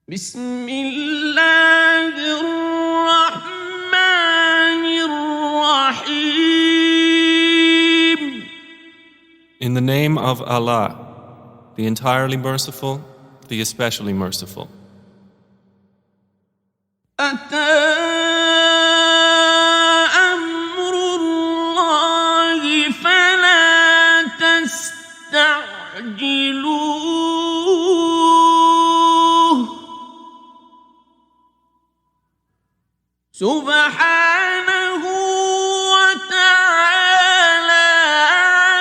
بسم الله الرحمن الرحيم. In the name of Allah, the entirely merciful, the especially merciful. أتى أمر الله فلا تستعجلوه سبحانه وتعالى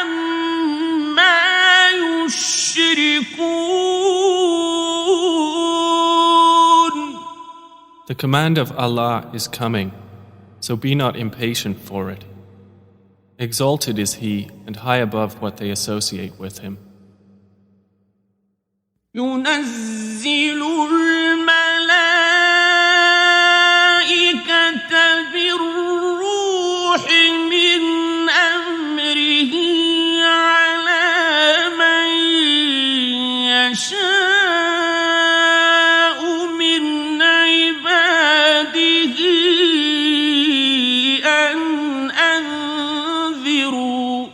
عما يشركون. The command of Allah is coming, so be not impatient for it. Exalted is He and high above what they associate with Him. ينزل الملائكة بالروح من أمره على من يشاء من عباده أن أنذروا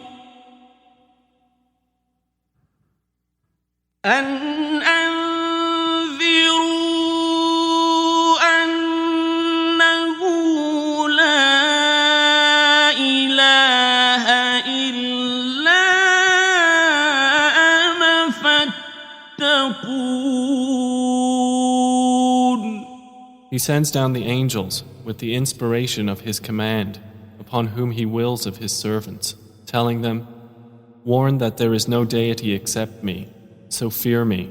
أنه لا إله إلا أنا فاتقون. He sends down the angels with the inspiration of His command upon whom He wills of His servants, telling them, "Warn that there is no deity except me, so fear me."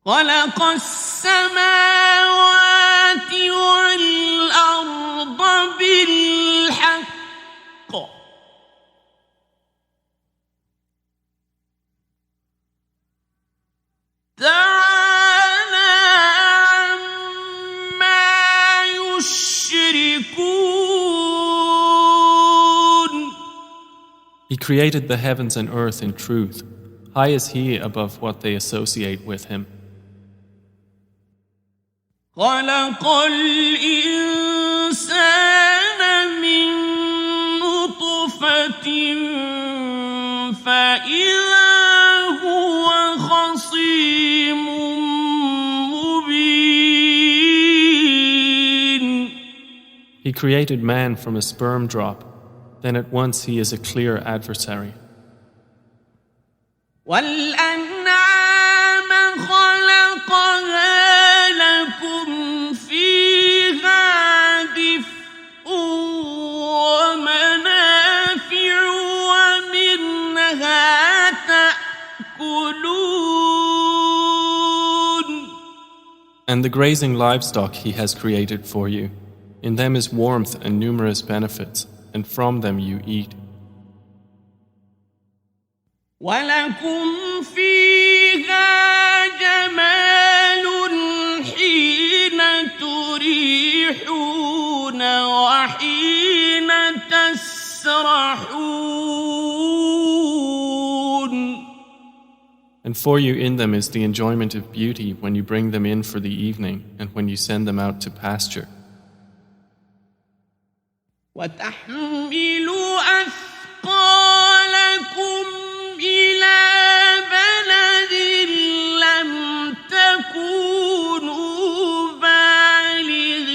خلق السماوات والأرض بالحق تعالى عما يشركون. He created the heavens and earth in truth. High is He above what they associate with Him. خلق الإنسان من نطفة فإذا هو خصيم مبين. He created man from a sperm drop. Then at once he is a clear adversary. والأنعام خلقها لكم فيها دفء ومنافع ومنها تأكلون. And the grazing livestock He has created for you. In them is warmth and numerous benefits, and from them you eat. ولكم فيها جمال حين تريحون وحين تسرحون. And for you in them is the enjoyment of beauty when you bring them in for the evening and when you send them out to pasture. وتحمل أثقالكم إلى بلد لم تكونوا بالغيه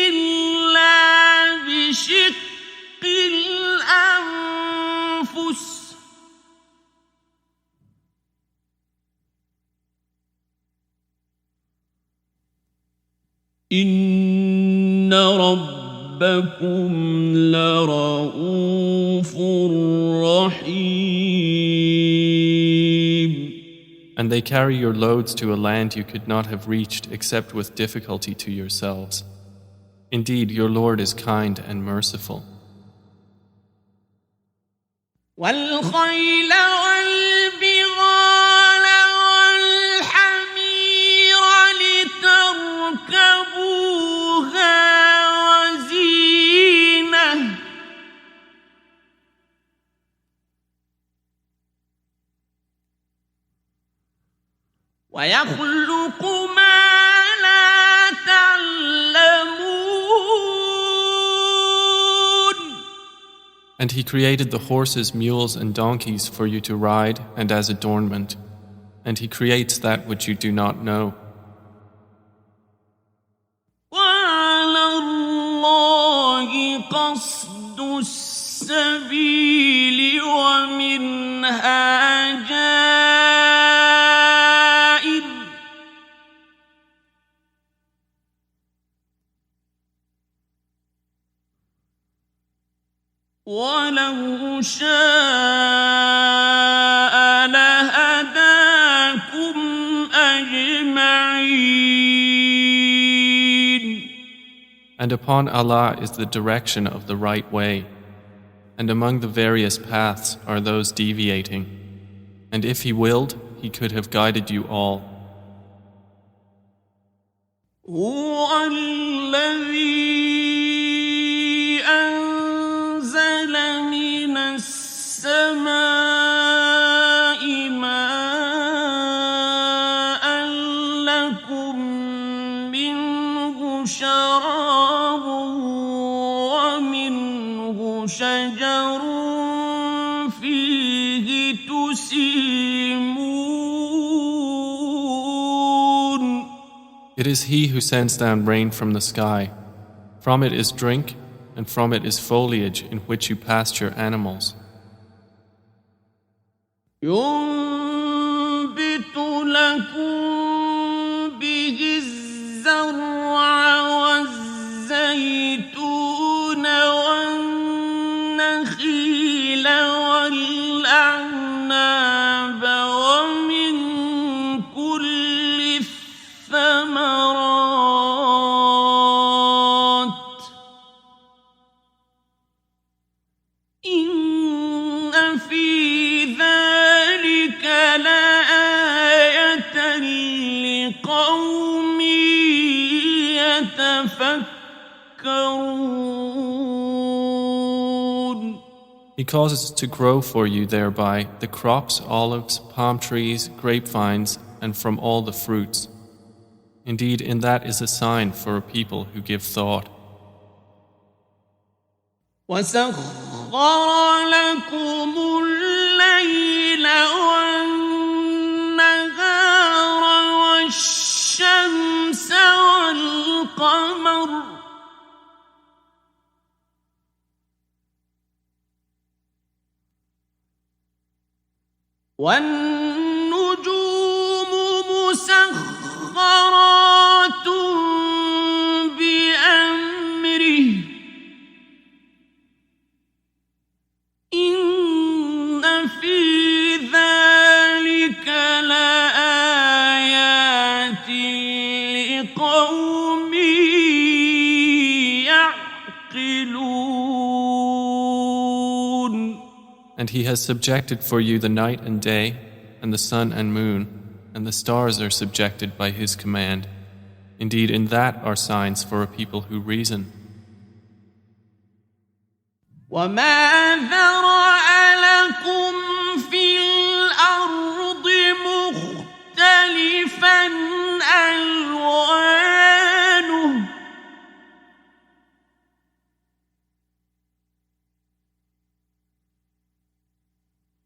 إلا بشق الأنفس إن ربكم لرؤوف رحيم. And they carry your loads to a land you could not have reached except with difficulty to yourselves. Indeed, your Lord is kind and merciful. والخيل والبغال والحمير لتركبوها وزينة ويخلق ما لا تعلمون. And he created the horses, mules, and donkeys for you to ride and as adornment. And he creates that which you do not know. وعلى الله قصد السبيل ومنها جائر ولو شاء لهداكم أجمعين. And upon Allah is the direction of the right way, and among the various paths are those deviating. And if He willed, He could have guided you all. هو الذي أنزل من السماء ماء لكم منه شراب ومنه شجر فيه تسيمون. It is He who sends down rain from the sky. From it is drink, and from it is foliage in which you pasture animals. ينبت لكم به الزرع والزيتون والنخيل والأعناب ومن كل الثمرات إن في ذلك لآية لقوم يتفكرون. He causes to grow for you thereby the crops, olives, palm trees, grapevines, and from all the fruits. Indeed, in that is a sign for a people who give thought. وسخر لكم الليل والنهار والشمس والقمر والنجوم مسخرات بأمره إن في ذلك لآيات لقوم يعقلون. And He has subjected for you the night and day, and the sun and moon, and the stars are subjected by His command. Indeed, in that are signs for a people who reason. وما ذرأ لكم في الأرض مختلفا ألوانه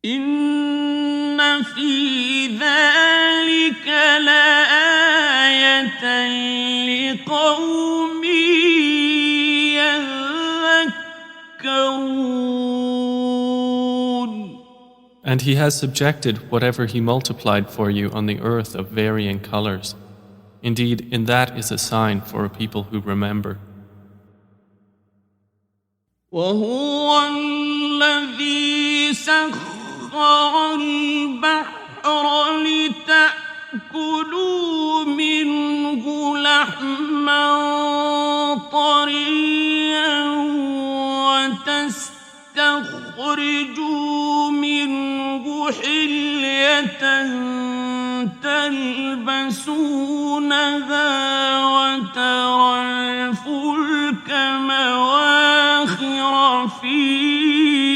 إن في ذلك لآية لقوم يذكرون. And He has subjected whatever He multiplied for you on the earth of varying colors. Indeed, in that is a sign for a people who remember. وهو الذي سخر البحر لتأكلوا منه لحما طريا وتستخرجوا منه حلية تلبسونها وترى الفلك مواخر فيه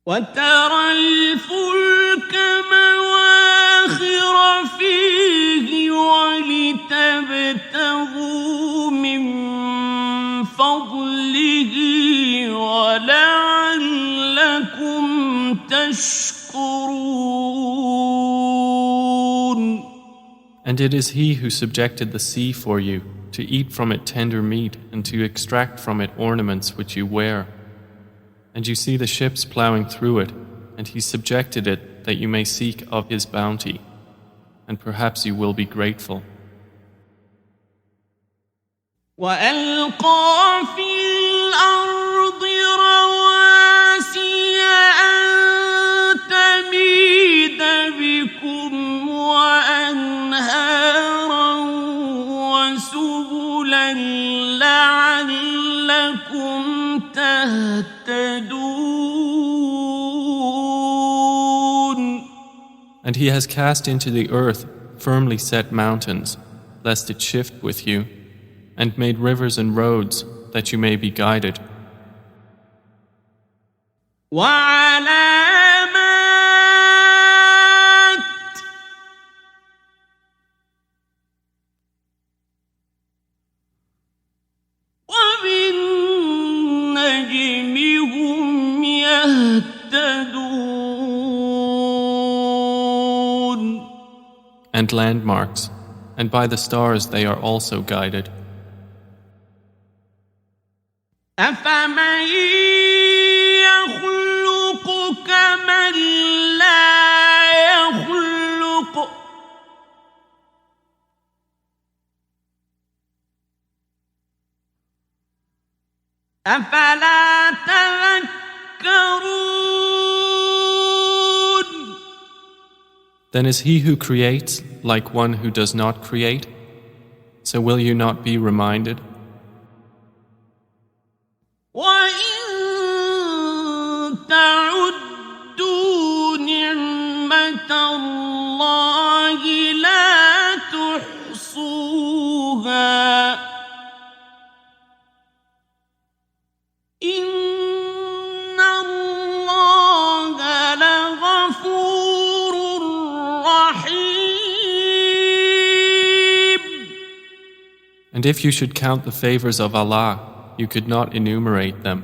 وترى الفلك مواخر فيه ولتبتغوا من فضله ولعلكم تشكرون. And it is He who subjected the sea for you, to eat from it tender meat and to extract from it ornaments which you wear. And you see the ships plowing through it, and He subjected it that you may seek of His bounty, and perhaps you will be grateful. وألقى في الأرض رواسي أن تميد بكم وأنهارا وسبلا لعلكم تهتدون. And He has cast into the earth firmly set mountains, lest it shift with you, and made rivers and roads that you may be guided. وعلامات وبالنجم هم يهتدون. And landmarks, and by the stars they are also guided. أفمن يخلق كمن لا يخلق أفلا تذكرون. Then is He who creates like one who does not create? So will you not be reminded? وَإِن تَعُدُّوا نِعْمَةَ اللَّهِ لَا تُحْصُوهَا إِنَّ اللَّهَ لَغَفُورٌ رَّحِيمٌ. And if you should count the favors of Allah, you could not enumerate them.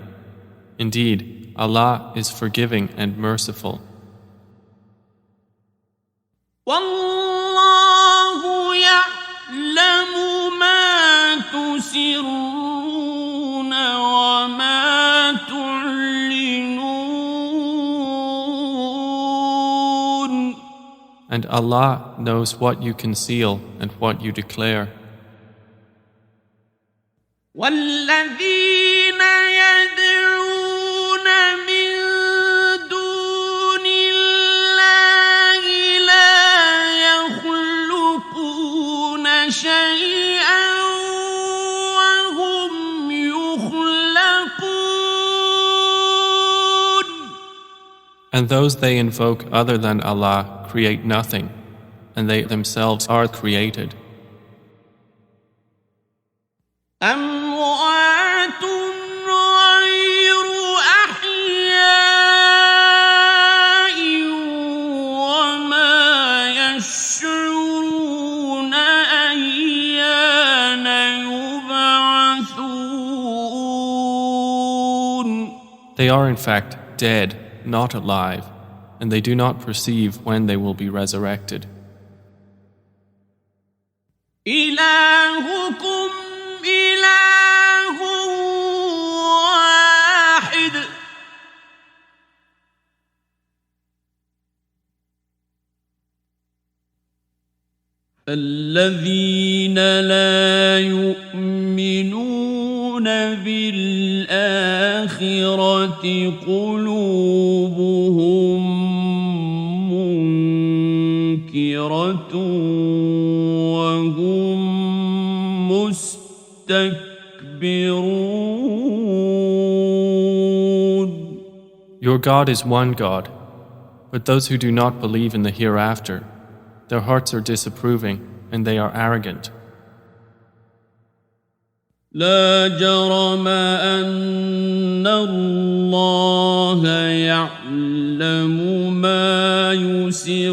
Indeed, Allah is forgiving and merciful. وَاللَّهُ يَعْلَمُ مَا تُسِرُّونَ وَمَا تُعْلِنُونَ. And Allah knows what you conceal and what you declare. وَالَّذِينَ يَدْعُونَ مِن دُونِ اللَّهِ لَا يَخْلُقُونَ شَيْئًا وَهُمْ يُخْلَقُونَ. And those they invoke other than Allah create nothing, and they themselves are created. أَمْوَاتٌ غَيْرُ أَحْيَاءٍ وَمَا يَشْعُرُونَ أَيَّانَ يُبْعَثُونَ. They are in fact dead, not alive, and they do not perceive when they will be resurrected. إِلَٰهُكُمْ إِلَٰهٌ وَاحِدٌ فَالَّذِينَ لَا يُؤْمِنُونَ بِالْآخِرَةِ قُلُوبُهُم مُّنكِرَةٌ وَهُم مُسْتَكْبِرُونَ. Your God is one God, but those who do not believe in the hereafter, their hearts are disapproving and they are arrogant. لا جرم أن الله يعلم ما يسرون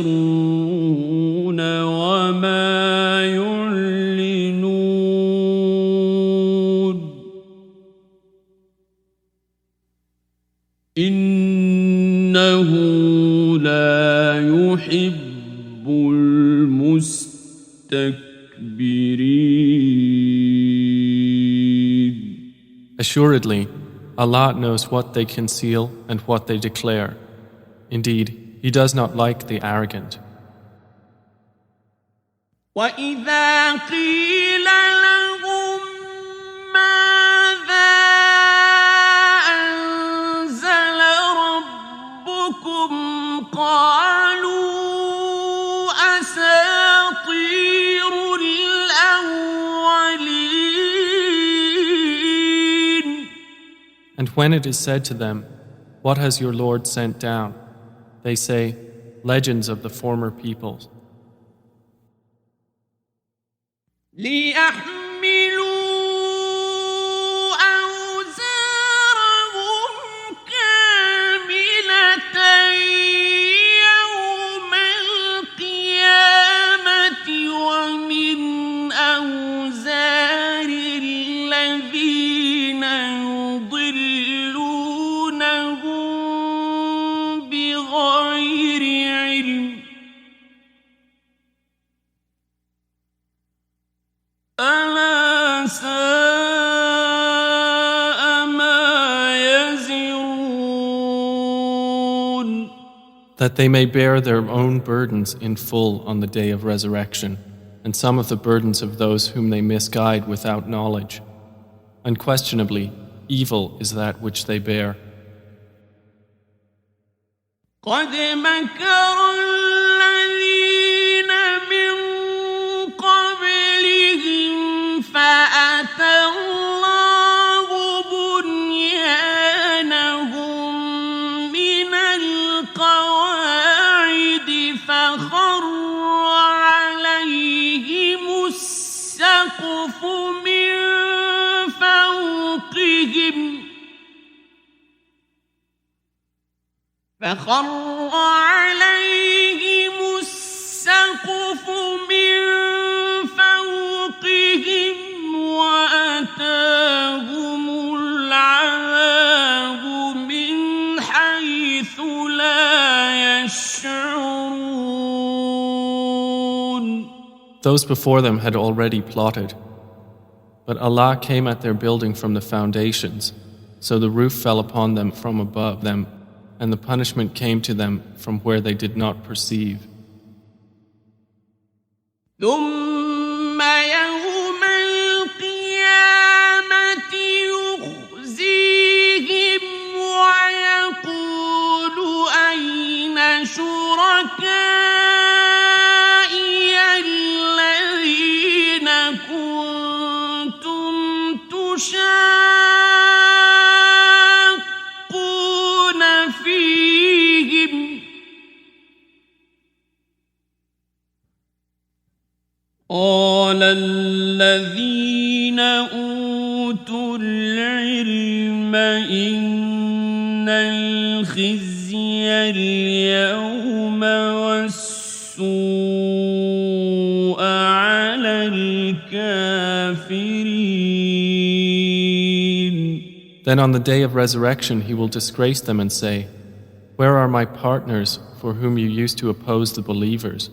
وما يعلنون إنه لا يحب المستكبرين. Assuredly, Allah knows what they conceal and what they declare. Indeed, He does not like the arrogant. وَإِذَا قِيلَ لَهُم مَّاذَا أَنزَلَ رَبُّكُمْ قَالُوا أَسَاطِيرُ الْأَوَّلِينَ. And when it is said to them, "What has your Lord sent down?" they say, "Legends of the former peoples." لِيَحْمِلُوا أَوْزَارَهُمْ كَامِلَةً يَوْمَ الْقِيَامَةِ وَمِنْ أَوْزَارِ الَّذِينَ يُضِلُّونَهُم بِغَيْرِ عِلْمٍ ألا ساء ما يزرون. That they may bear their own burdens in full on the day of resurrection, and some of the burdens of those whom they misguide without knowledge. Unquestionably, evil is that which they bear. قد مكر الذين من قبلهم فأتى الله بنيانهم من القواعد فخر عليهم السقف من فوقهم وأتاهم العذاب من حيث لا يشعرون. Those before them had already plotted, but Allah came at their building from the foundations, so the roof fell upon them from above them, and the punishment came to them from where they did not perceive. ثم يوم القيامة يخزيهم ويقول أين شركائي الذين كنتم تشاقون فيهم قال الذين أوتوا العلم إن الخزي اليوم والسوء على الكافرين. Then on the day of resurrection he will disgrace them and say, "Where are my partners for whom you used to oppose the believers?"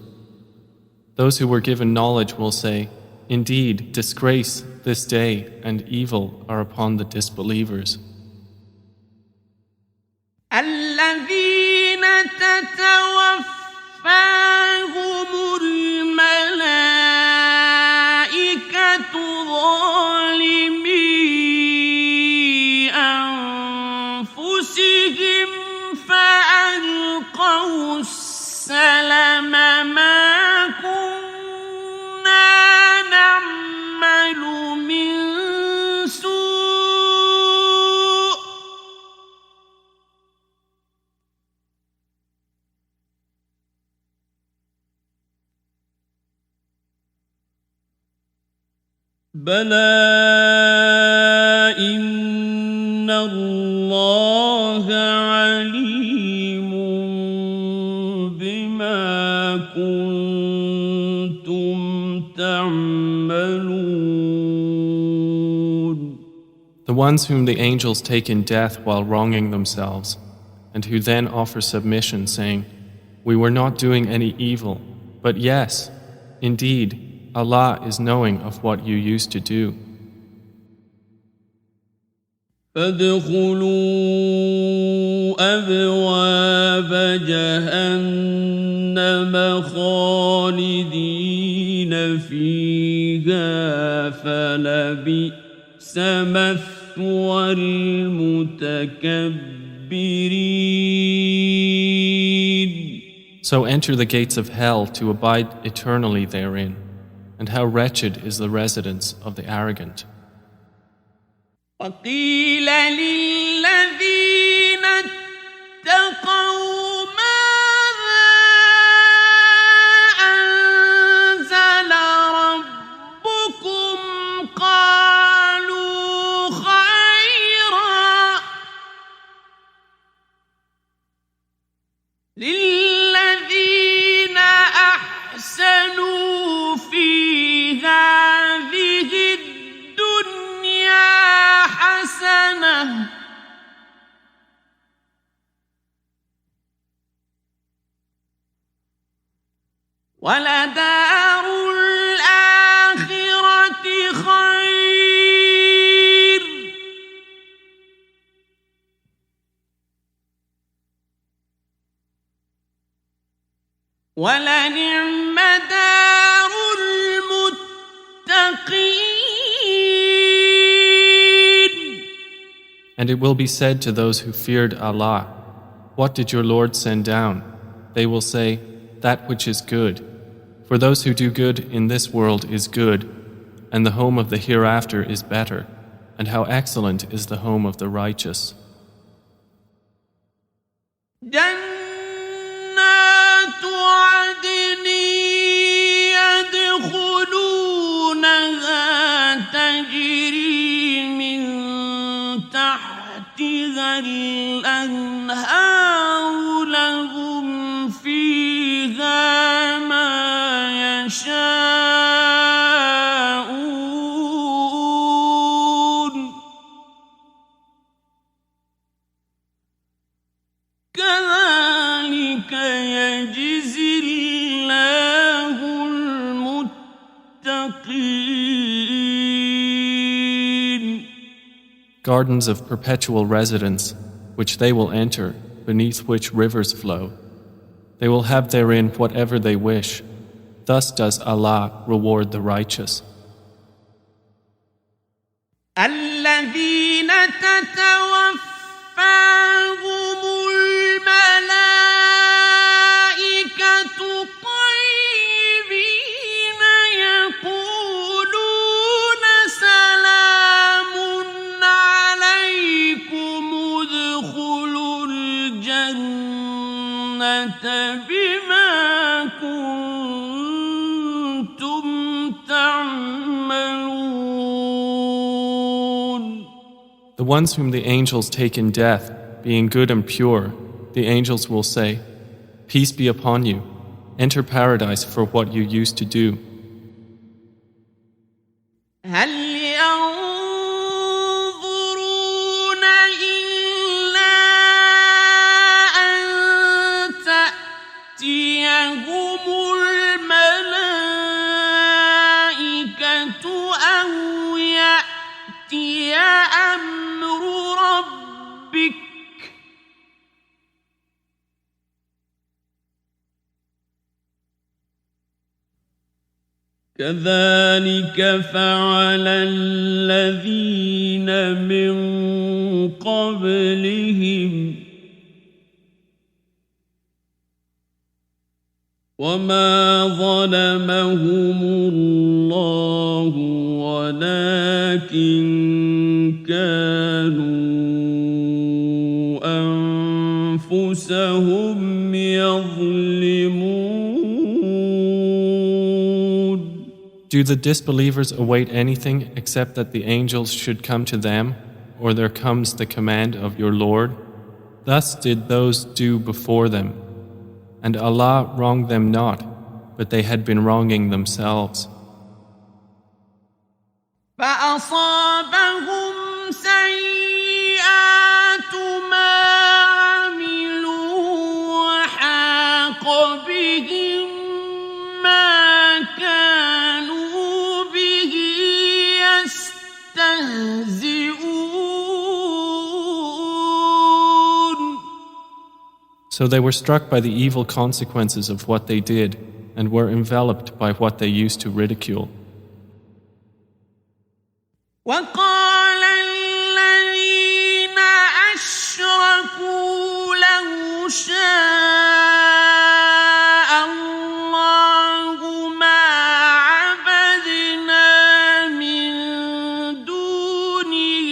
Those who were given knowledge will say, "Indeed, disgrace this day and evil are upon the disbelievers." الذين تتوفاهم الملائكة ظالمي أنفسهم فألقوا السلم ما كنا نعمل من سوء بلى كنتم تعملون. The ones whom the angels take in death while wronging themselves, and who then offer submission, saying, "We were not doing any evil, but yes, indeed, Allah is knowing of what you used to do." فادخلوا أبواب جهنم خالدين فيها فلبئس مثوى المتكبرين. So enter the gates of hell to abide eternally therein, and how wretched is the residence of the arrogant. وقيل للذين اتقوا ماذا أنزل ربكم قالوا خيرا للذين أحسنوا في هذه الدنيا حسنة ولدار الآخرة خير ولنعم دار المتقين. And it will be said to those who feared Allah, "What did your Lord send down?" They will say, "That which is good." For those who do good in this world is good, and the home of the hereafter is better, and how excellent is the home of the righteous. جنات عدن يدخلونها تجري من تحتها الأنهار لهم فيها ما يشاءون كذلك يجزي الله المتقين. Gardens of perpetual residence, which they will enter, beneath which rivers flow. They will have therein whatever they wish. Thus does Allah reward the righteous. الذين تتوفاهم الملائكة طيبين يقولون سلام عليكم ادخلوا الجنة بما كنتم تعملون. The ones whom the angels take in death, being good and pure, the angels will say, "Peace be upon you. Enter paradise for what you used to do." هل ينظرون إلا أن تأتيهم الملائكة أو يأتي أمر ربك كذلك فعل الذين من قبلهم وما ظلمهم الله ولكن كانوا أنفسهم يظلمون. Do the disbelievers await anything except that the angels should come to them, or there comes the command of your Lord? Thus did those do before them, and Allah wronged them not, but they had been wronging themselves. فأصابهم سيئات ما عملوا وحاق بهم ما كانوا به يستهزئون. So they were struck by the evil consequences of what they did and were enveloped by what they used to ridicule. وقال الذين أشركوا لو شاء الله ما عبدنا من دونه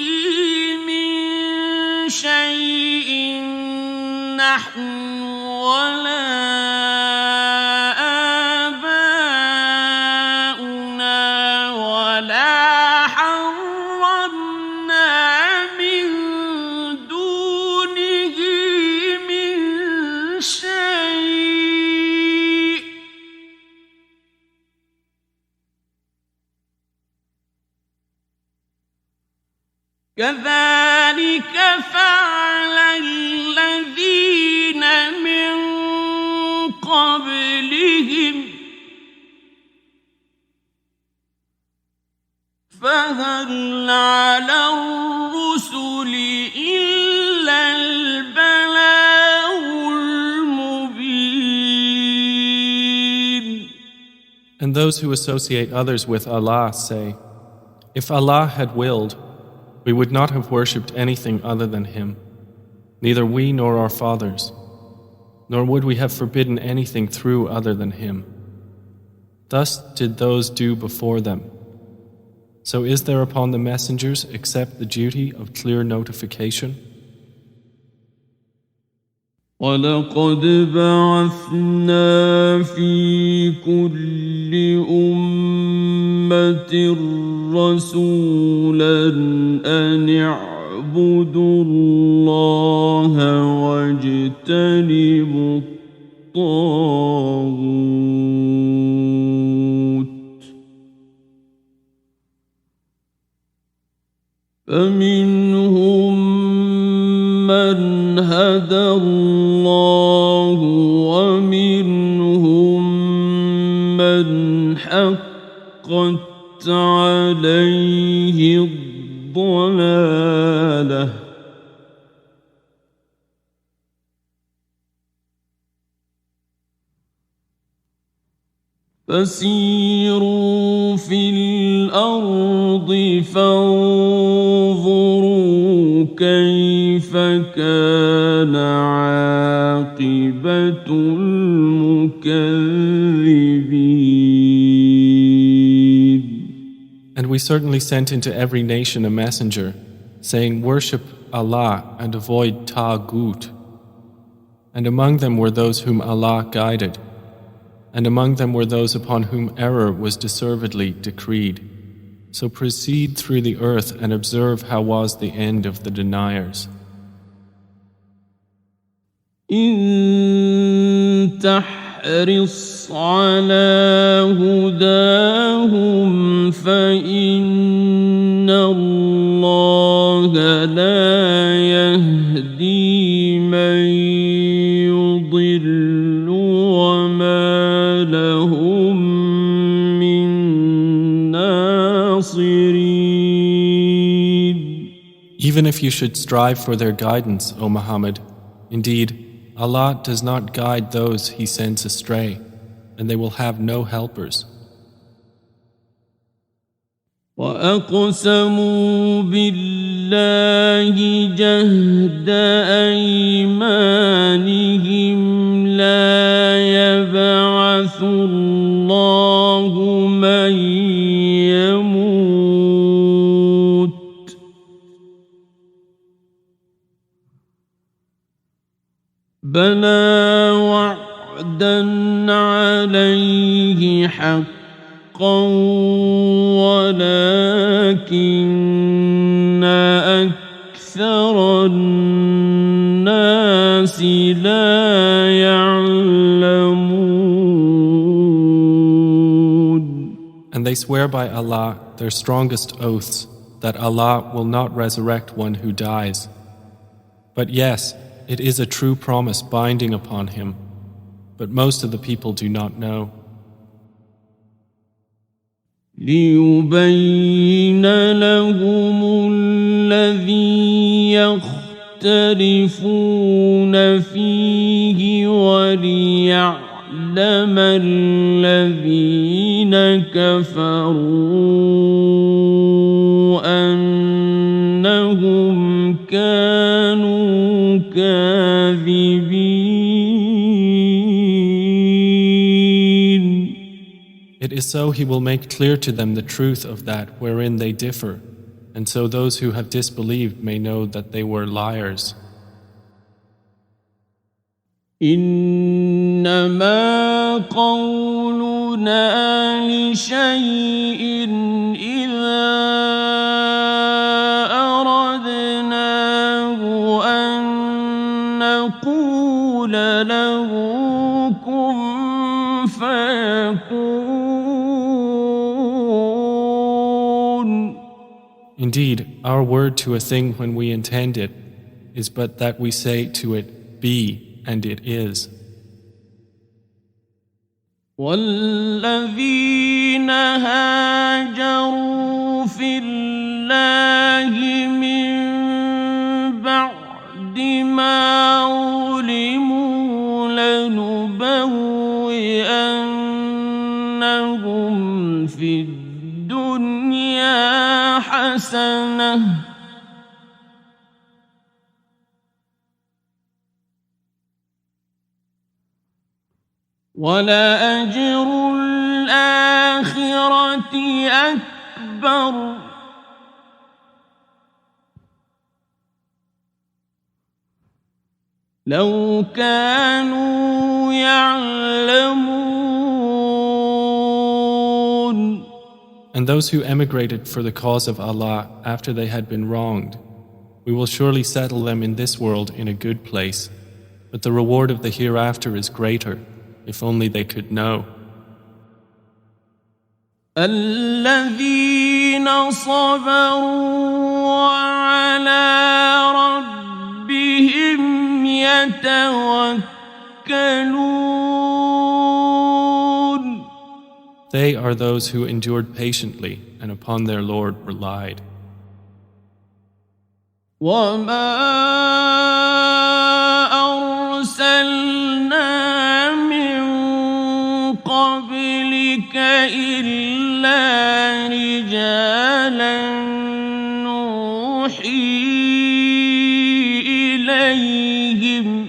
من شيء نحن ولا كذلك فعل الذين من قبلهم فهل على الرسل إلا البلاغ المبين. And those who associate others with Allah say, if Allah had willed, we would not have worshipped anything other than Him, neither we nor our fathers, nor would we have forbidden anything through other than Him. Thus did those do before them. So is there upon the messengers except the duty of clear notification? وَلَقَدْ بَعَثْنَا فِي كُلِّ أُمَّةٍ رَسُولًا أَنِ اعْبُدُوا اللَّهَ وَاجْتَنِبُوا الطَّاغُوتَ فَمِنْهُمْ مَنْ هَدَى اللَّهُ وَمِنْهُمْ مَنْ حَقَّتْ عليه الضلالة فسيروا في الأرض فانظروا كيف كان عاقبة المكذبين. And we certainly sent into every nation a messenger, saying, worship Allah and avoid Taghut. And among them were those whom Allah guided, and among them were those upon whom error was deservedly decreed. So proceed through the earth and observe how was the end of the deniers. إن تحرص على هداهم فإن الله لا يهدي من يضل وما لهم من ناصرين. Even if you should strive for their guidance, O Muhammad, indeed, Allah does not guide those He sends astray, and they will have no helpers. وَأَقْسَمُوا بِاللَّهِ جَهْدَ أَيْمَانِهِمْ لَا يَبْعَثُ اللَّهُ مَن يَمُوتُ بلى وعدا عليه حقا ولكن أكثر الناس لا يعلمون. they swear by Allah their strongest oaths that Allah will not resurrect one who dies. But yes, it is a true promise binding upon him, but most of the people do not know. ليبين لهم الذي يختلفون فيه وليعلم الذين كفروا أنهم كانوا كاذبين. It is so He will make clear to them the truth of that wherein they differ, and so those who have disbelieved may know that they were liars. إنما قولنا لشيء إذا أردناه أن نقول له كن فيكون. Indeed, our word to a thing when we intend it is but that we say to it, be, and it is. والذين هاجروا في الله من بعد ما ظلموا لنبوئنهم في الدنيا حسنة ولأجر الآخرة أكبر لو كانوا يعلمون. And those who emigrated for the cause of Allah after they had been wronged, we will surely settle them in this world in a good place, but the reward of the hereafter is greater, if only they could know. الذين صبروا وعلى ربهم يتوكلون. They are those who endured patiently and upon their Lord relied. وما أرسلنا من قبلك إلا رجالا نوحي إليهم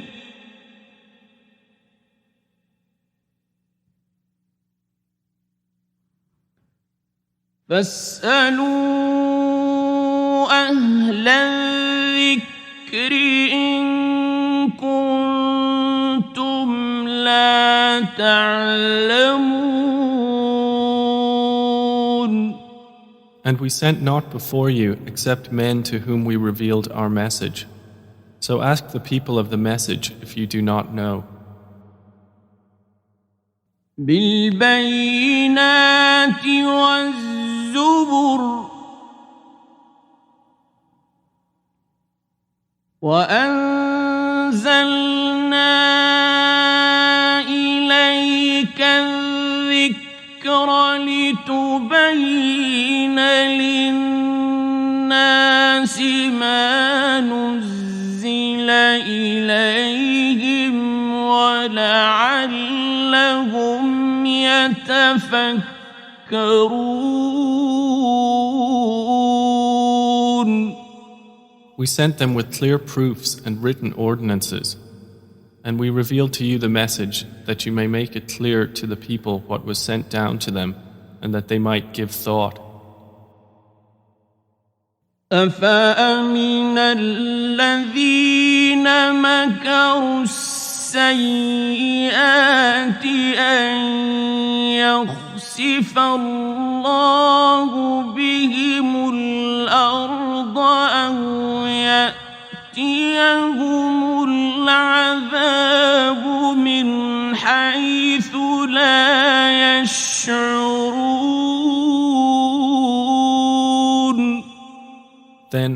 فاسألوا أهل الذكر إن كنتم لا تعلمون. And we sent not before you except men to whom we revealed our message. So ask the people of the message if you do not know. بالبينات والزبر وأنزلنا إليك الذكر لتبين للناس ما نزل إليهم ولعلهم يتفكرون. We sent them with clear proofs and written ordinances, and we revealed to you the message that you may make it clear to the people what was sent down to them, and that they might give thought. أفأمن الذين مكروا السيئات أن يخسف الله بهم الأرض أو يأتيهم العذاب من حيث لا يشعرون. Then,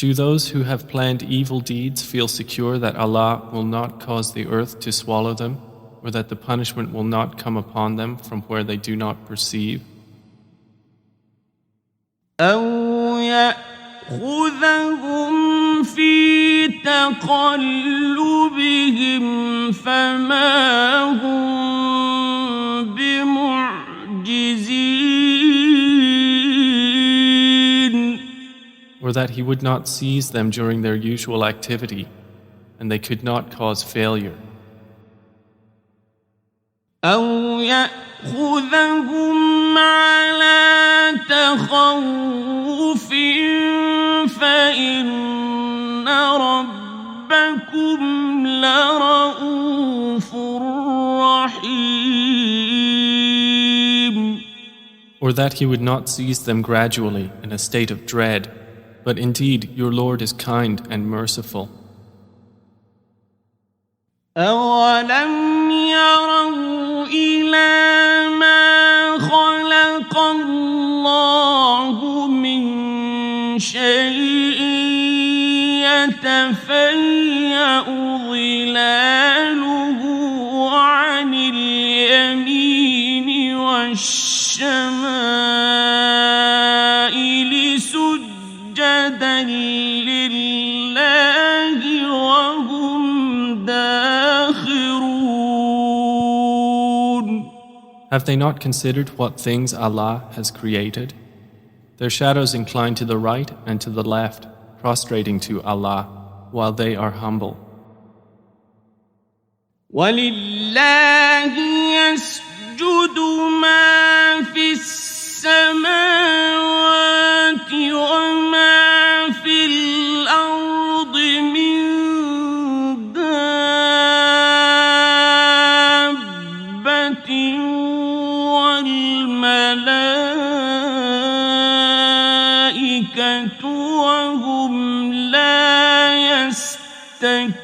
do those who have planned evil deeds feel secure that Allah will not cause the earth to swallow them, or that the punishment will not come upon them from where they do not perceive? أو يأخذهم في تقلبهم فما هم بمعجزين. Or that He would not seize them during their usual activity, and they could not cause failure. أو يأخذهم على تخوف فإن ربكم لرؤوف رحيم. Or that He would not seize them gradually in a state of dread, but indeed your Lord is kind and merciful. أولم يروا إلى ما خلق الله من شيء يتفيأ ظلاله عن اليمين والشمائل سجدا لله وهم داخرون. Have they not considered what things Allah has created? Their shadows incline to the right and to the left, prostrating to Allah, while they are humble. وَلِلَّهِ يَسْجُدُ مَا فِي السَّمَاوَاتِ وَمَا فِي الْأَرْضِ مِن دَابَّةٍ وَالْمَلَائِكَةُ وَهُمْ لَا يَسْتَكْبِرُونَ.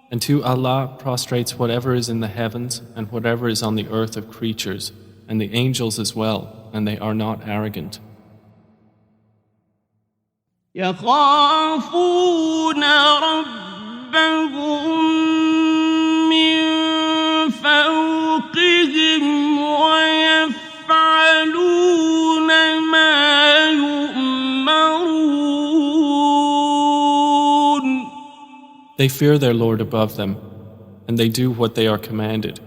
And to Allah prostrates whatever is in the heavens and whatever is on the earth of creatures, and the angels as well, and they are not arrogant. يخافون ربهم من فوقهم ويفعلون ما يؤمرون. They fear their Lord above them, and they do what they are commanded.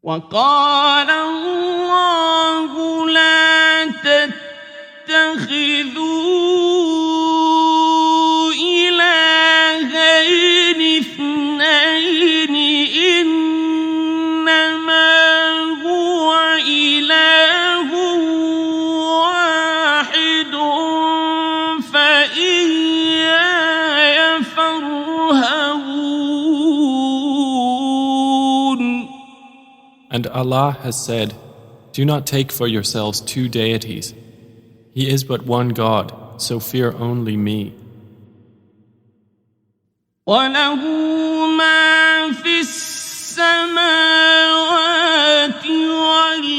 وقال الله لا تتخذوا إلهين اثنين إنما هو إله واحد فإياي فارهبون. And Allah has said, do not take for yourselves two deities. He is but one God, so fear only me. وله ما في السماوات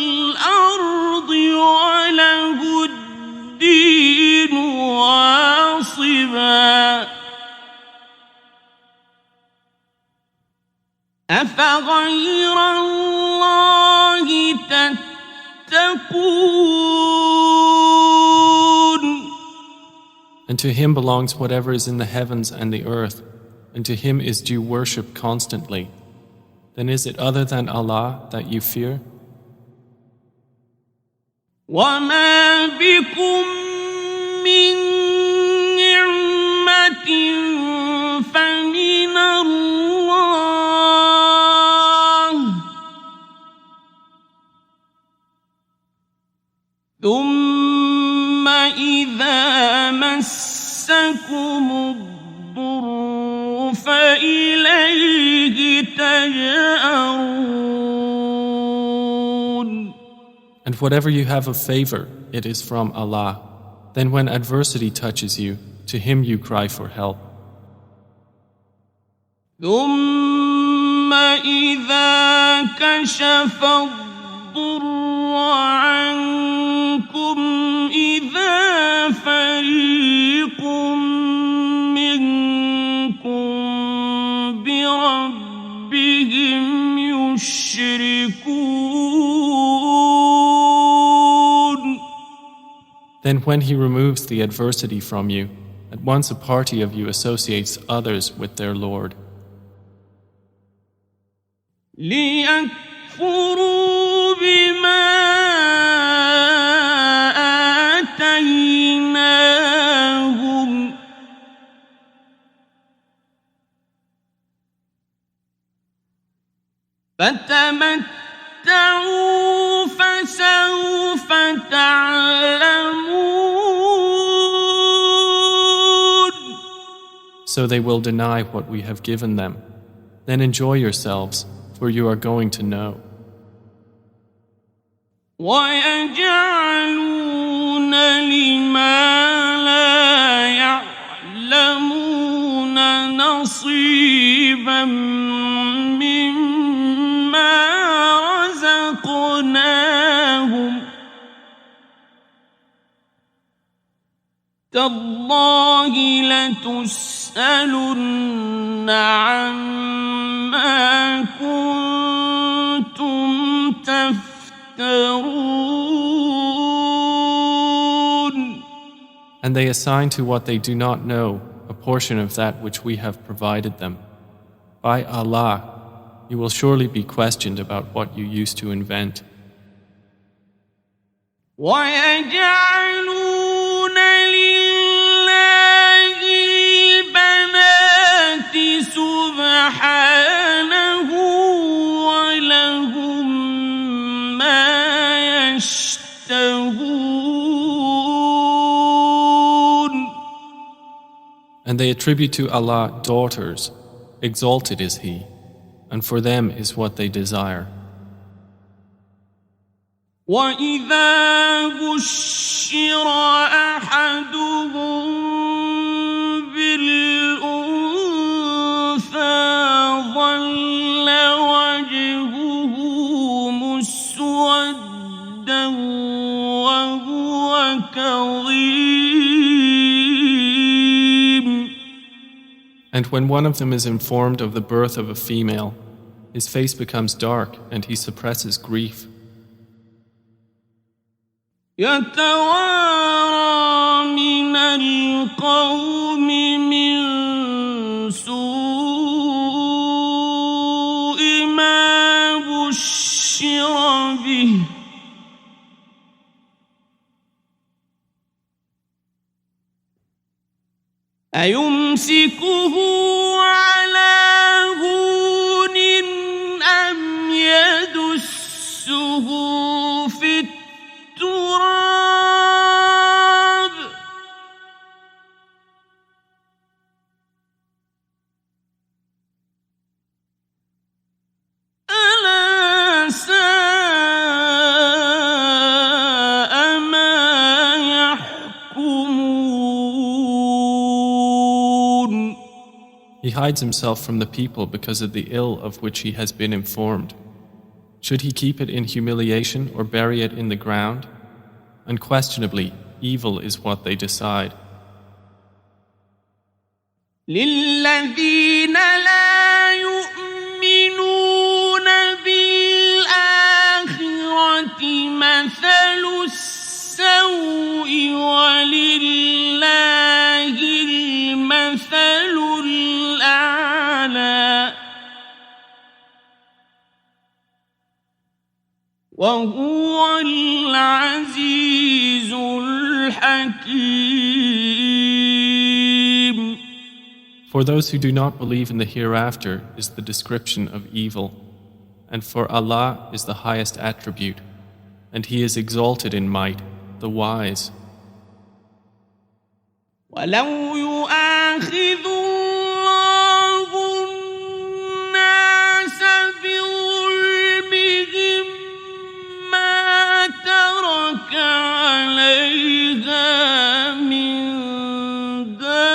والأرض وله الدين واصبا. أفغير الله تتقون. And to Him belongs whatever is in the heavens and the earth, and to Him is due worship constantly. Then is it other than Allah that you fear? وما بكم من نعمة فمن الله ثم إذا مسكم الضر فإليه تجأرون. And whatever you have of favor, it is from Allah. Then when adversity touches you, to Him you cry for help. ثم إذا كشف الضر عنكم إذا فريق منكم بربهم يشركون. Then when he removes the adversity from you, at once a party of you associates others with their Lord. ليكفروا بما آتيناهم فتمتعوا فسوف تعلمون. So they will deny what we have given them. Then enjoy yourselves, for you are going to know. ويجعلون لما لا يعلمون نصيبا مما رزقناهم تالله لتسألن عما كنتم تفترون. And they assign to what they do not know a portion of that which we have provided them. By Allah, you will surely be questioned about what you used to invent. ويجعلون لله البنات سبحانه ولهم ما يشتهون. And they attribute to Allah daughters, exalted is He, and for them is what they desire. وإذا بشر أحدهم بالأنثى ظل وجهه مسودا وهو كظيم. And when one of them is informed of the birth of a female, his face becomes dark and he suppresses grief. يتوارى من القوم من سوء ما بشر به أيمسكه على هون أم يدسه في التراب ألا ساء ما يحكمون. He hides himself from the people because of the ill of which he has been informed. Should he keep it in humiliation or bury it in the ground? Unquestionably, evil is what they decide. للذين لا يؤمنون بالآخرة مثل السوء ولله المثل الأعلى وهو العزيز الحكيم. For those who do not believe in the hereafter is the description of evil, and for Allah is the highest attribute, and He is exalted in might, the wise. ولو يؤاخذ الله الناس بظلمهم ما ترك عليها من دابة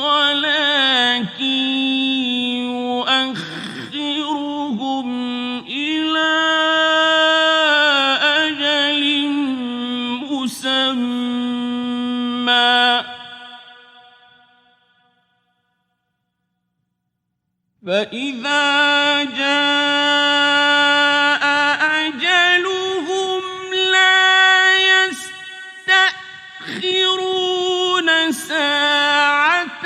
ولكن يؤخرهم مسمى فإذا جاء أجلهم لا يستأخرون ساعة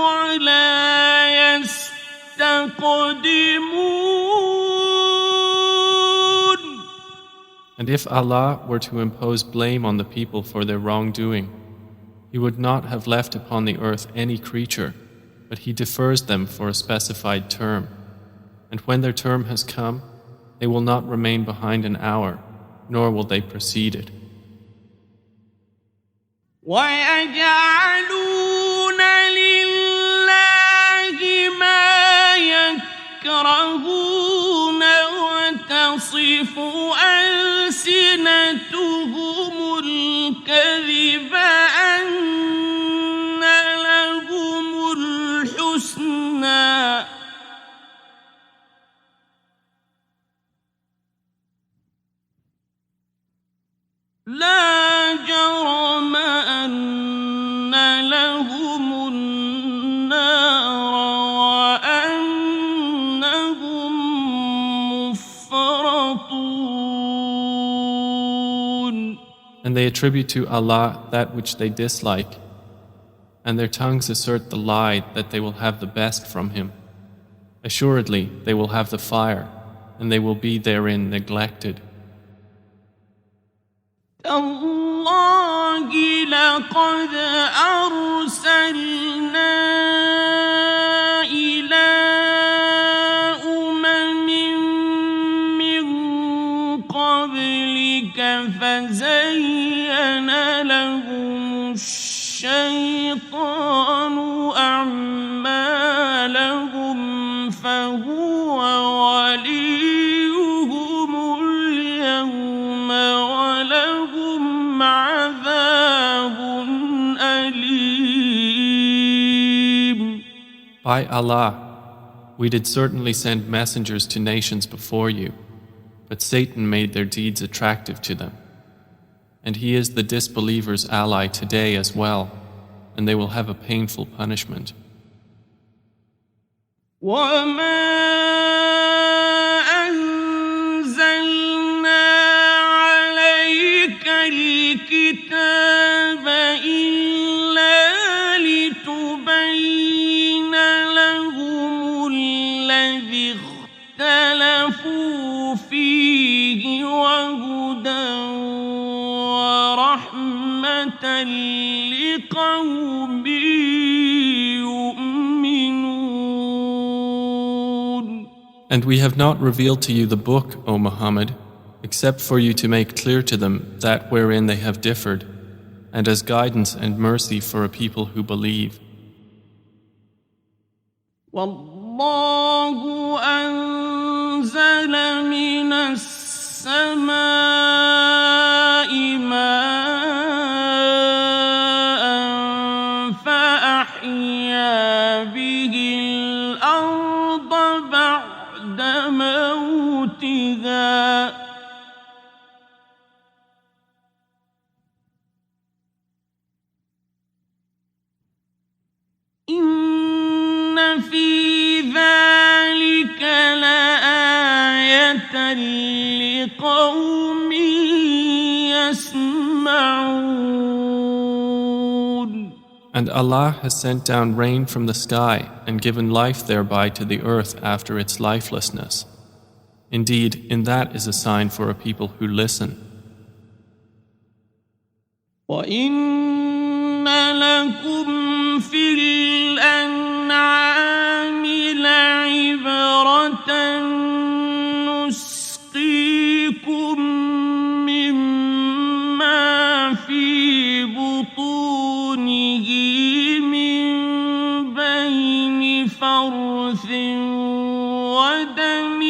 ولا يستقدمون. And if Allah were to impose blame on the people for their wrongdoing, He would not have left upon the earth any creature, but He defers them for a specified term. And when their term has come, they will not remain behind an hour, nor will they precede it. وَيَجْعَلُونَ لِلَّهِ مَا يَكْرَهُونَ وَتَصِفُ أَلْسِنَتُهُمُ الْكَذِبَ أَنَّ لَهُمُ الْحُسْنَى لا جرم أن لهم النار وأنهم مفرطون. And they attribute to Allah that which they dislike, and their tongues assert the lie that they will have the best from Him. Assuredly, they will have the fire, and they will be therein neglected. تالله لقد أرسلنا إلى أمم من قبلك فزين لهم الشيطان أعمالهم فهو وليهم اليوم ولهم عذاب أليم. By Allah, we did certainly send messengers to nations before you, but Satan made their deeds attractive to them. And he is the disbelievers' ally today as well, and they will have a painful punishment. وما أنزلنا عليك الكتاب إلا لتبين لهم الذي اختلفوا فيه وهدى ورحمة لقوم يؤمنون. And we have not revealed to you the book, O Muhammad, except for you to make clear to them that wherein they have differed, and as guidance and mercy for a people who believe. والله أنزل من السماء ماء فأحيا به الأرض بعد موتها إن في ذلك لآية لقوم يسمعون. And Allah has sent down rain from the sky and given life thereby to the earth after its lifelessness. Indeed, in that is a sign for a people who listen. وَإِنَّ لَكُمْ فِي الْأَنْعَامِ لَعِبْرَةً نُسْقِيكُم مِّمَّا فِي بُطُونِهِ مِن بَيْنِ فَرْثٍ ودم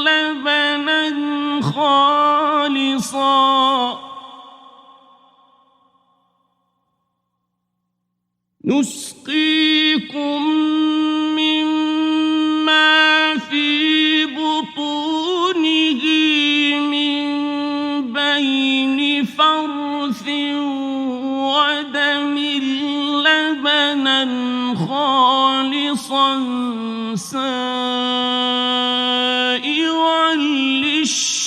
لبنا خالصا نسقيكم مما في بطونه من بين فرث ودم لبنا خالصا سائغا للشاربين.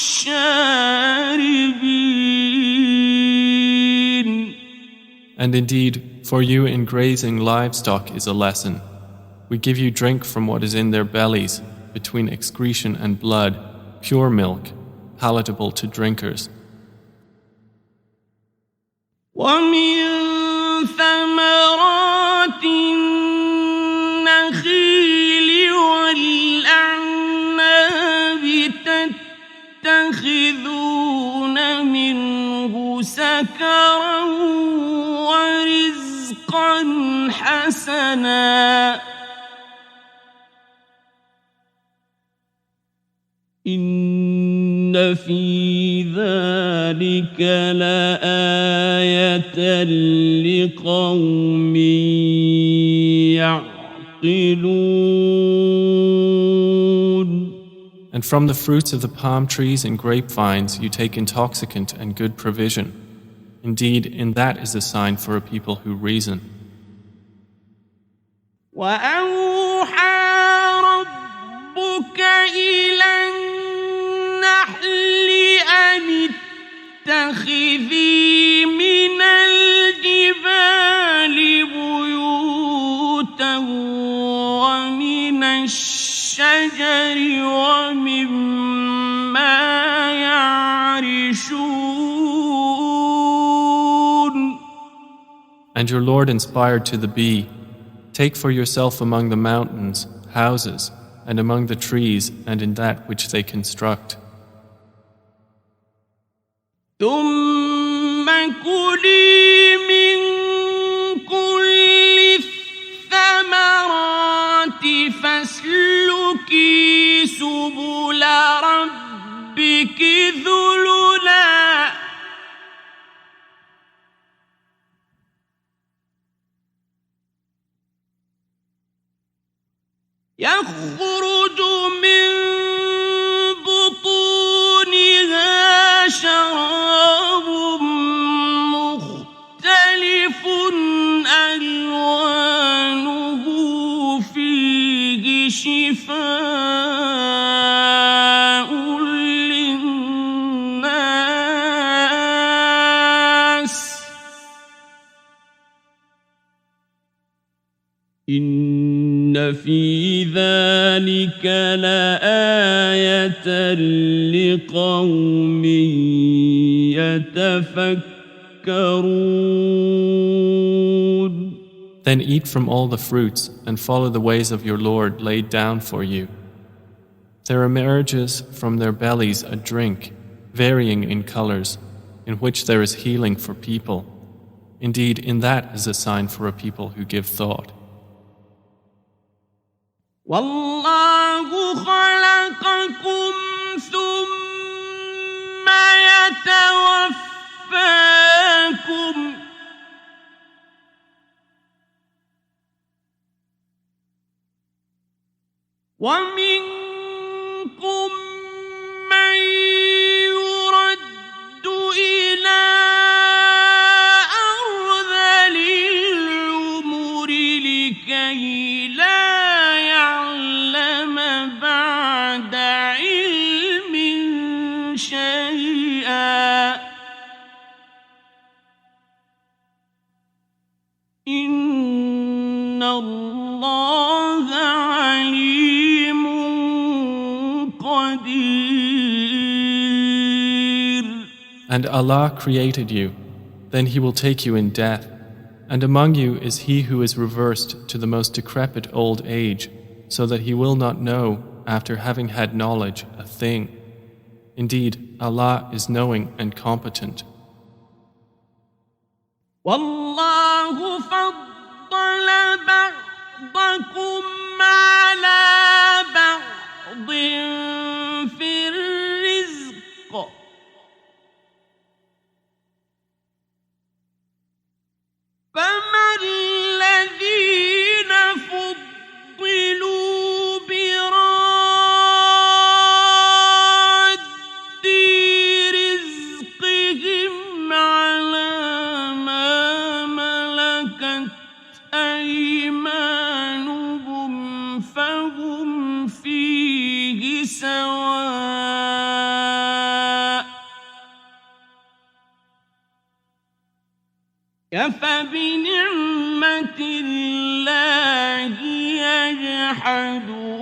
And indeed, for you in grazing livestock is a lesson. We give you drink from what is in their bellies, between excretion and blood, pure milk, palatable to drinkers. ومن ثمرات النخيل والأعناب تتخذون منه سكرا ورزقا حسنا إن في ذلك لآية لقوم يعقلون. And from the fruits of the palm trees and grapevines you take intoxicant and good provision. Indeed, in that is a sign for a people who reason. وأوحى ربك إلى النحل أن اتخذي من الجبال بيوتا ومن الشجر ومما يعرشون. And your Lord inspired to the bee, take for yourself among the mountains houses, and among the trees and in that which they construct. ثم كلي من كل الثمرات فاسلكي سبل ربك ذللا يخرج من بطونها شراب مختلف ألوانه فيه شفاء للناس إن في ذلك لآية لقوم يتفكرون. Then eat from all the fruits and follow the ways of your Lord laid down for you. There emerges from their bellies a drink, varying in colors, in which there is healing for people. Indeed, in that is a sign for a people who give thought. والله خلقكم ثم يتوفاكم ومنكم من يرد إلى أرذل العمر لكي لا يعلم بعد علم شيئا إن الله عليم قدير. And Allah created you, then He will take you in death, and among you is he who is reversed to the most decrepit old age, so that he will not know, after having had knowledge, a thing. Indeed, Allah is knowing and competent. والله فضل بعضكم على بعض في الرزق فما الذين فضلوا براد رزقهم أفبنعمة الله يجحدون.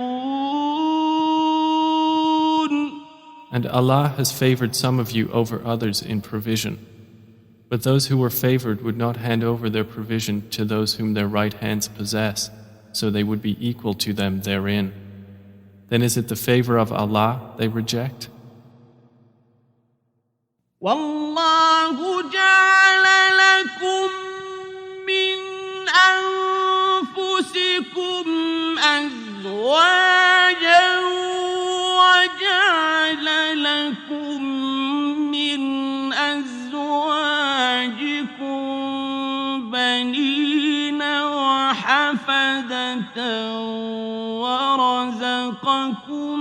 And Allah has favored some of you over others in provision. But those who were favored would not hand over their provision to those whom their right hands possess, so they would be equal to them therein. Then is it the favor of Allah they reject? والله جعل لكم من أنفسكم أزواجا وجعل لكم من أزواجكم بنين وحفدة ورزقكم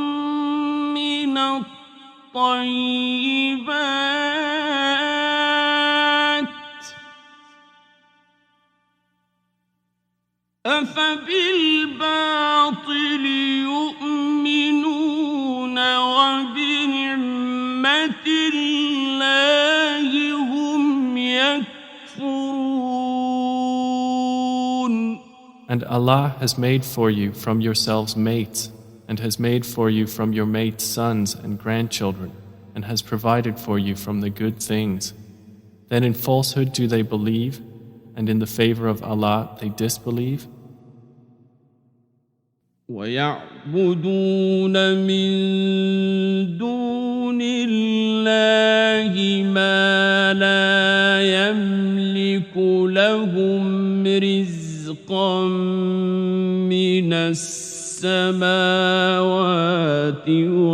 من الطيبات أفبالباطل يؤمنون وبنعمة الله هم يكفرون. And Allah has made for you from yourselves mates, and has made for you from your mates sons and grandchildren, and has provided for you from the good things. Then in falsehood do they believe, and in the favor of Allah they disbelieve? وَيَعْبُدُونَ مِن دُونِ اللَّهِ مَا لَا يَمْلِكُ لَهُمْ رِزْقًا مِّنَ السَّمَاوَاتِ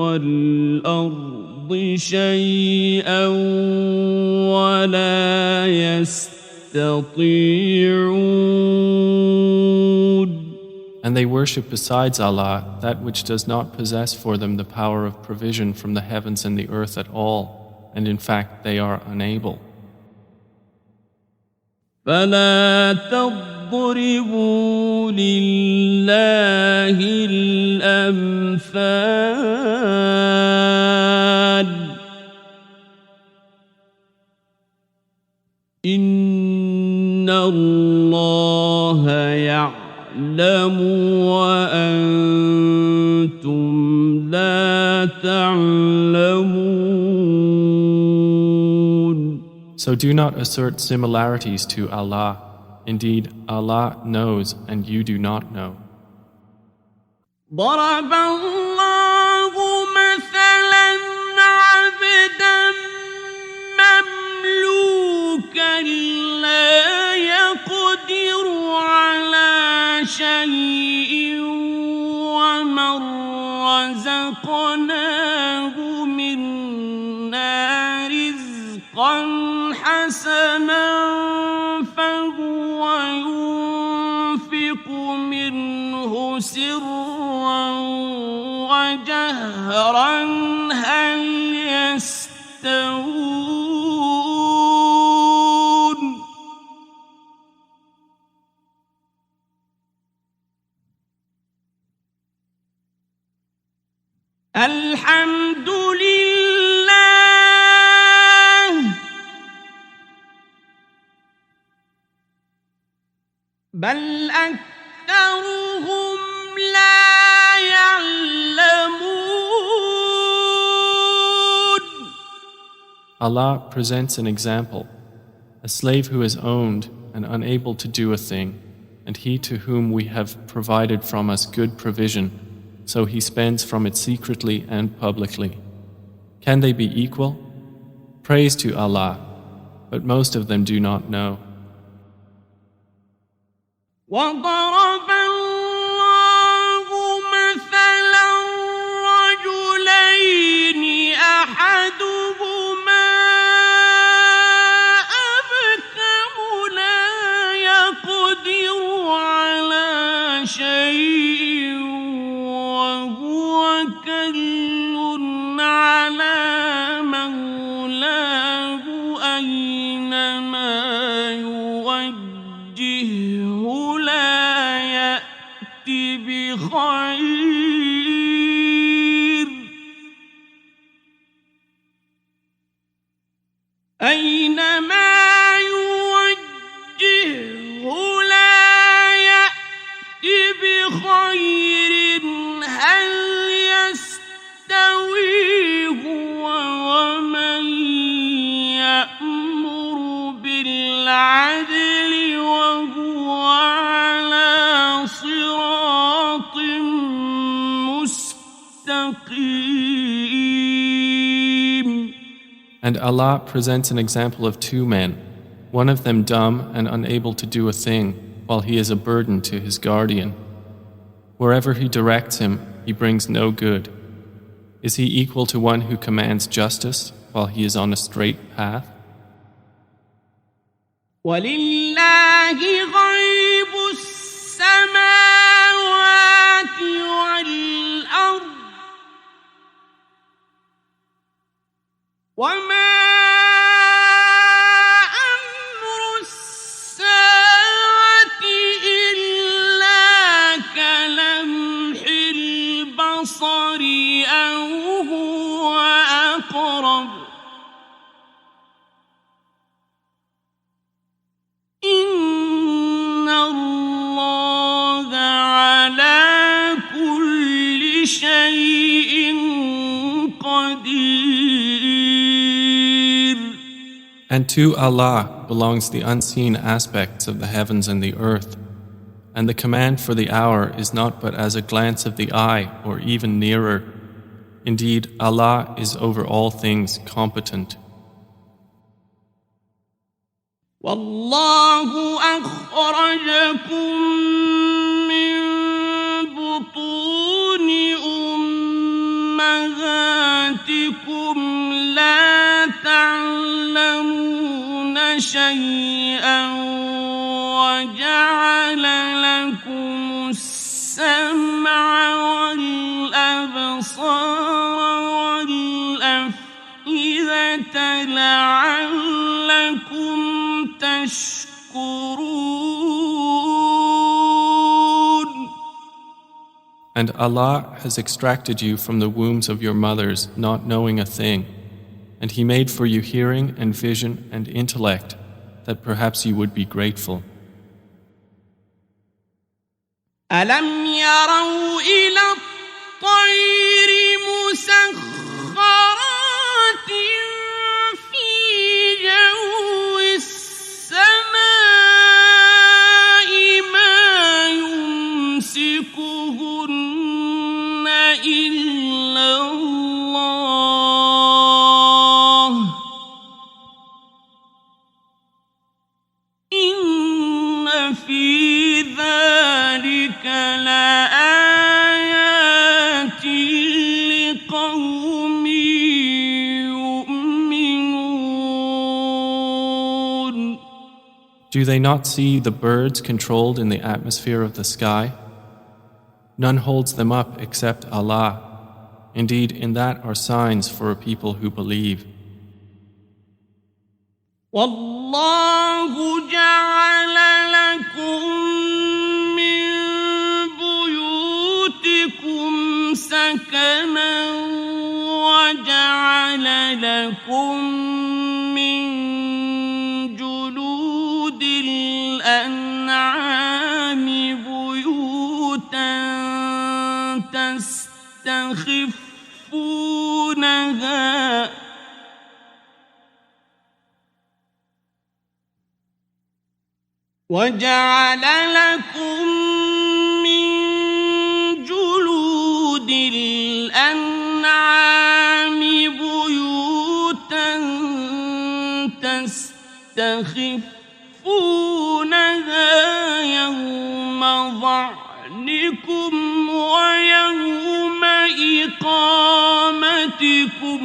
وَالْأَرْضِ شَيْئًا وَلَا يَسْتَطِيعُونَ. And they worship besides Allah that which does not possess for them the power of provision from the heavens and the earth at all, and in fact they are unable. فَلَا تَضْرِبُوا لِلَّهِ الْأَمْثَالَ إِنَّ اللَّهَ يَعْلَمُ وَأَنْتُمْ لَا تَعْلَمُونَ. So do not assert similarities to Allah. Indeed, Allah knows and you do not know. ضرب الله مثلا عبدا مملوكا لا يقدر على شيء ومن رزقناه منا رزقا حسنا فهو ينفق منه سرا وجهرا هل يستوون الحمد لله بل أكثرهم لا يعلمون. Allah presents an example. A slave who is owned and unable to do a thing, and he to whom we have provided from us good provision, so he spends from it secretly and publicly. Can they be equal? Praise to Allah, but most of them do not know. وضرب الله مثلا رجلين أحدهما أبكم لا يقدر على شيء وهو كل على مولاه أينما يوجهه لا يأتي بخير أينما يوجهه العدل وهو على صراط مستقيم. And Allah presents an example of two men, one of them dumb and unable to do a thing, while he is a burden to his guardian. Wherever he directs him, he brings no good. Is he equal to one who commands justice while he is on a straight path? وَلِلَّهِ غَيْبُ السَّمَاوَاتِ وَالْأَرْضِ وَمَا أَمْرُ السَّاعَةِ إِلَّا كَلَمْحِ الْبَصَرِ أَوْ هُوَ أَقْرَبُ إِنَّ اللَّهَ عَلَى كُلِّ شَيْءٍ قَدِيرٌ. And to Allah belongs the unseen aspects of the heavens and the earth, and the command for the hour is not but as a glance of the eye or even nearer. Indeed, Allah is over all things competent. وَاللَّهُ أَخْرَجَكُم مِّن بُطُونِ أُمَّهَاتِكُمْ لَا تَعْلَمُونَ شَيْئًا وَجَعَلَ لَكُمُ السَّمْعَ وَالْأَبْصَارَ وَالْأَفْئِدَةَ لَعَلَّكُمْ تَشْكُرُونَ. And Allah has extracted you from the wombs of your mothers not knowing a thing, and He made for you hearing and vision and intellect that perhaps you would be grateful. أَلَمْ يَرَوْا إِلَى الطَّيْرِ مُسَخَّرَاتٍ فِي جَوِّ السَّمَاءِ مَا يُمْسِكُهُنَّ إِلَّا اللَّهُ إِنَّ فِي ذَلِكَ لَآيَاتٍ لِقَوْمٍ يُؤْمِنُونَ. Do they not see the birds controlled in the atmosphere of the sky? None holds them up except Allah. Indeed, in that are signs for a people who believe. وَاللَّهُ جَعَلَ لَكُم مِّن بُيُوتِكُمْ سَكَنًا وَجَعَلَ لَكُم مِّن جُلُودِ الْأَنْعَامِ بُيُوتًا تستخفونها وَجَعَلَ لَكُم مِّن جُلُودِ الْأَنْعَامِ بُيُوتًا تستخفونها يَوْمَ ظَعْنِكُمْ وَيَوْمَ إِقَامَتِكُمْ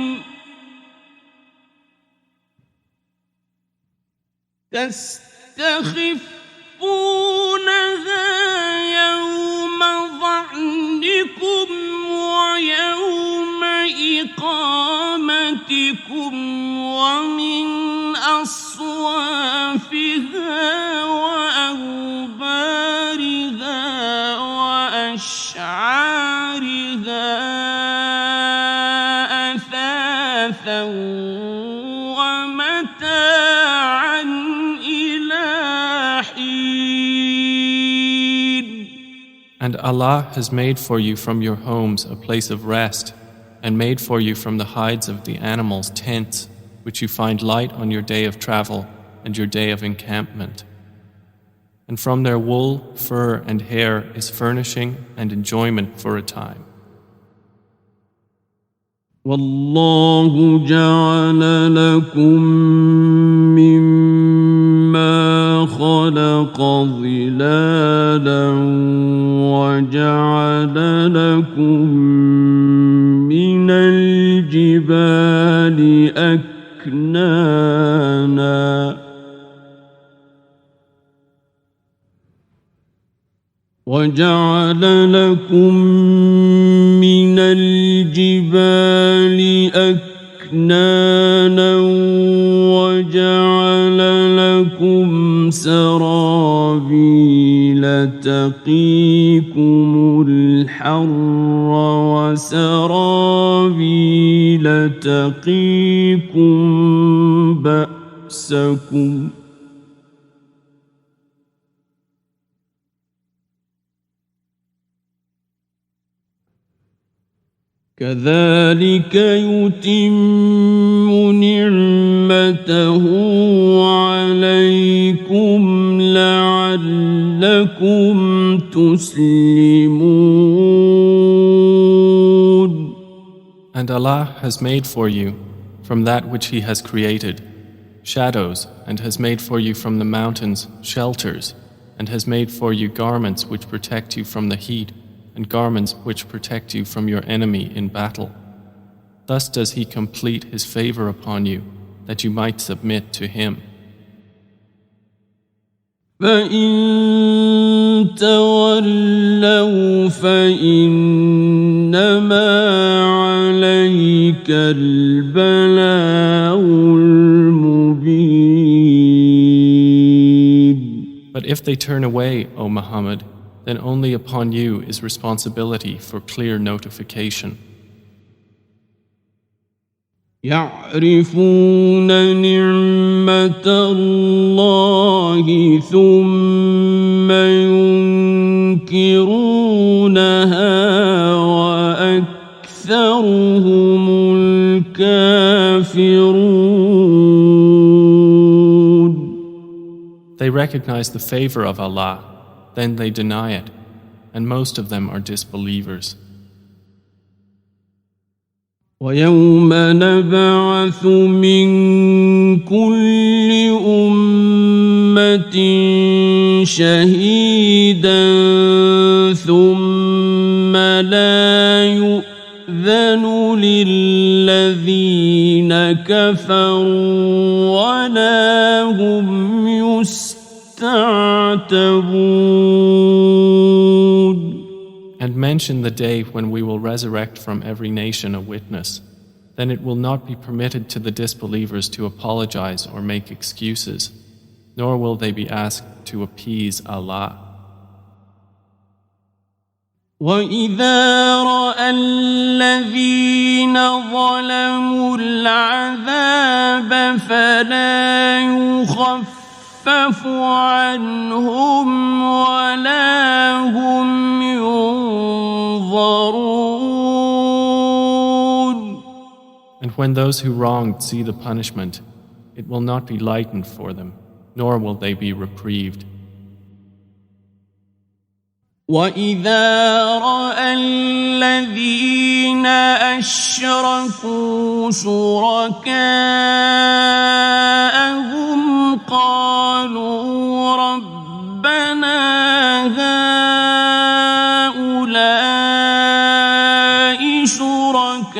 تستخفونها يوم ظعنكم ويوم إقامتكم ومن أصوافها وأوبارها وأشعارها أثاثا ومتاعا إلى حين. And Allah has made for you from your homes a place of rest, and made for you from the hides of the animals tents, which you find light on your day of travel, and your day of encampment. And from their wool, fur, and hair is furnishing and enjoyment for a time. والله جعل لكم مما خلق ظلالا وجعل لكم من الجبال أكنانا وجعل لكم من الجبال أكنانا وجعل لكم سرابيل تقيكم الحر وسرابيل تقيكم بأسكم كذلك يتم نعمته عليكم لعلكم تسلمون. And Allah has made for you from that which He has created shadows, and has made for you from the mountains shelters, and has made for you garments which protect you from the heat, and garments which protect you from your enemy in battle. Thus does He complete His favor upon you, that you might submit to Him. فإن تولوا فإنما عليك البلاغ المبين. But if they turn away, O Muhammad, then only upon you is responsibility for clear notification. يعرفون نعمة الله ثم ينكرونها وأكثرهم الكافرون. They recognize the favor of Allah, then they deny it, and most of them are disbelievers. ويوم نبعث من كل أمة شهيدا ثم لا يؤذن للذين كفروا ولا هم يستعتبون. And mention the day when we will resurrect from every nation a witness. Then it will not be permitted to the disbelievers to apologize or make excuses, nor will they be asked to appease Allah. وَإِذَا رَأَى الَّذِينَ ظَلَمُوا الْعَذَابَ فَلَا يُخَفَّفُ عَنْهُمْ وَلَا هُمْ يُنظَرُونَ. And when those who wronged see the punishment, it will not be lightened for them, nor will they be reprieved. وَإِذَا رَأَى الَّذِينَ أَشْرَكُوا شُرَكَاءَهُمْ قَالُوا رَبَّنَا هَؤُلَاءِ شُرَكَاؤُنَا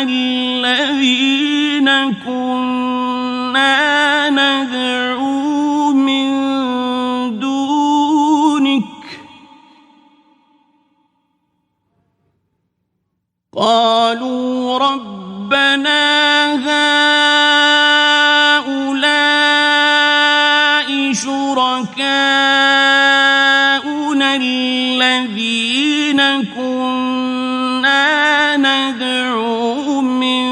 الَّذِينَ كُنَّا نَدْعُو مِن قالوا ربنا هؤلاء شركاؤنا الذين كنا ندعو من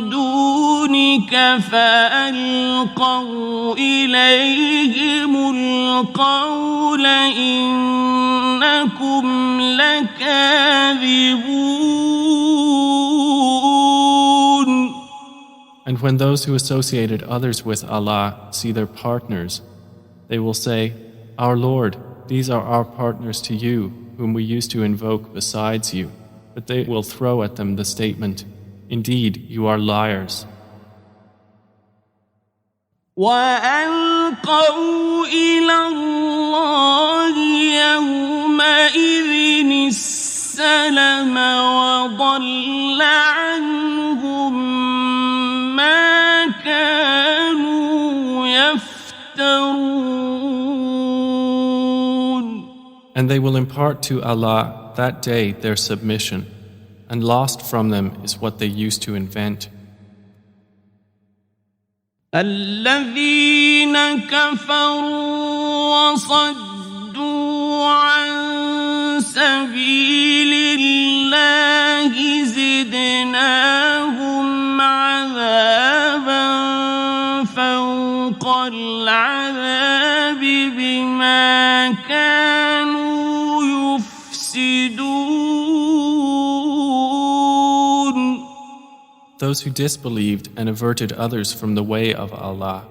دونك فألقوا إليهم القول إنكم لكاذبون. And And when those who associated others with Allah see their partners, they will say, Our Lord, these are our partners to you, whom we used to invoke besides you. But they will throw at them the statement, Indeed, you are liars. وألقوا إلى الله يومئذ السلم وضل عنهم ما كانوا يفترون. And they will impart to Allah that day their submission, and lost from them is what they used to invent. الذين كفروا وصدوا عن سبيل الله زدناهم عذابا فوق العذاب بما كانوا يفسدون. Those who disbelieved and averted others from the way of Allah,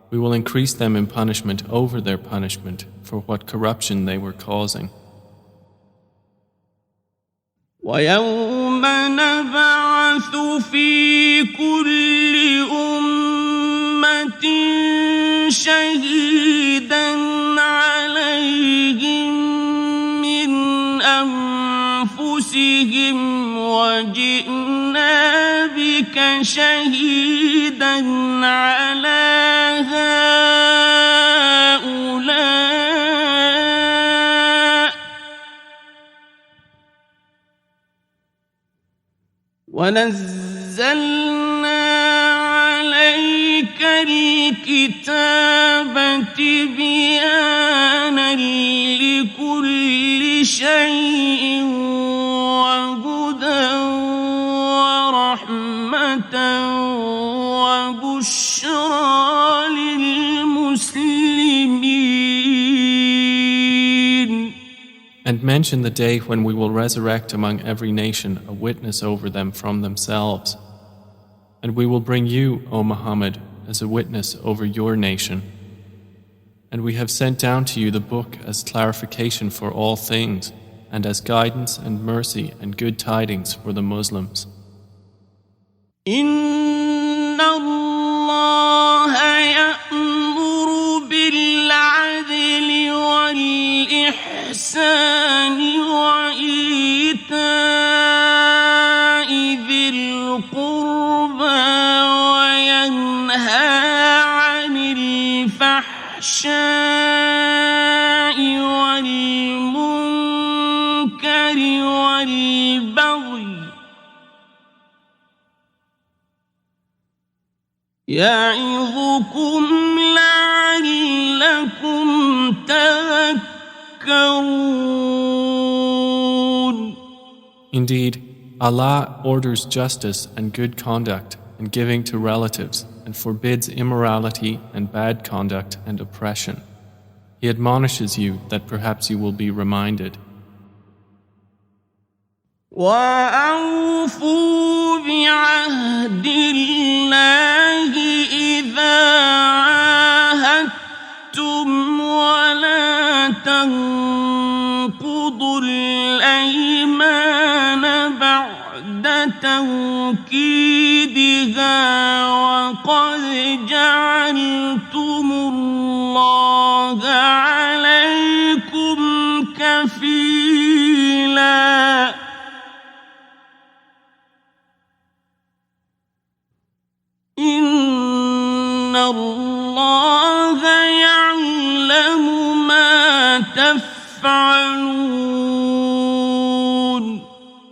we will increase them in punishment over their punishment for what corruption they were causing. وَيَوْمَ نَبْعَثُ فِي كُلِّ أُمَّةٍ شَهِيدًا عَلَيْهِمْ مِنْ أَنفُسِهِمْ وَجِئْنَا بِكَ شَهِيدًا عَلَى هَؤُلَاءِ وَنَزَّلْنَا عَلَيْكَ الْكِتَابَ تِبْيَانًا لِكُلِّ شَيْءٍ وَهُدًى وَرَحْمَةً وَبُشْرَى لِلْمُسْلِمِينَ. And mention the day when we will resurrect among every nation a witness over them from themselves. And we will bring you, O Muhammad, as a witness over your nation. And we have sent down to you the book as clarification for all things, and as guidance and mercy and good tidings for the Muslims. إن الله يأمر بالعدل والإحسان وإيتاء ذي القربى وينهى عن الفحشاء والمنكر والبغي يعظكم لعلكم تذكرون. Indeed, Allah orders justice and good conduct and giving to relatives and forbids immorality and bad conduct and oppression. He admonishes you that perhaps you will be reminded. وَأَوْفُوا بِعَهْدِ اللَّهِ إِذَا عَاهَدتُّمْ وَلَا تَنقُضُوا الْأَيْمَانَ بَعْدَ تَوْكِيدِهَا وَقَدْ جَعَلْتُمُ اللَّهَ عَلَيْكُمْ كَفِيلًا. إِنَّ اللَّهَ يَعْلَمُ مَا تَفْعَلُونَ.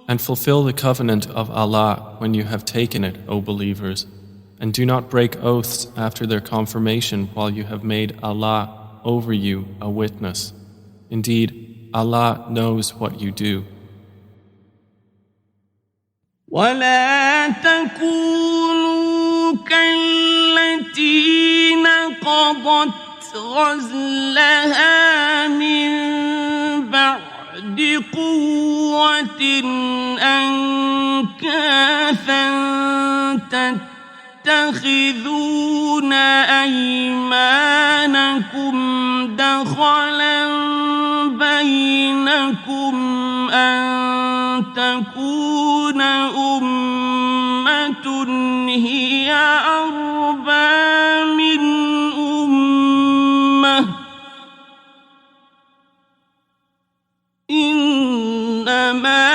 And fulfill the covenant of Allah when you have taken it, O believers, and do not break oaths after their confirmation while you have made Allah over you a witness. Indeed, Allah knows what you do. وَلَا تَكُونُوا كَالَّتِي نَقَضَتْ غَزْلَهَا مِنْ بَعْدِ قُوَّةٍ أَنْكَاثًا تتخذون أيمانكم دخلا بينكم أن تكون أمة هي أربى من أمة إنما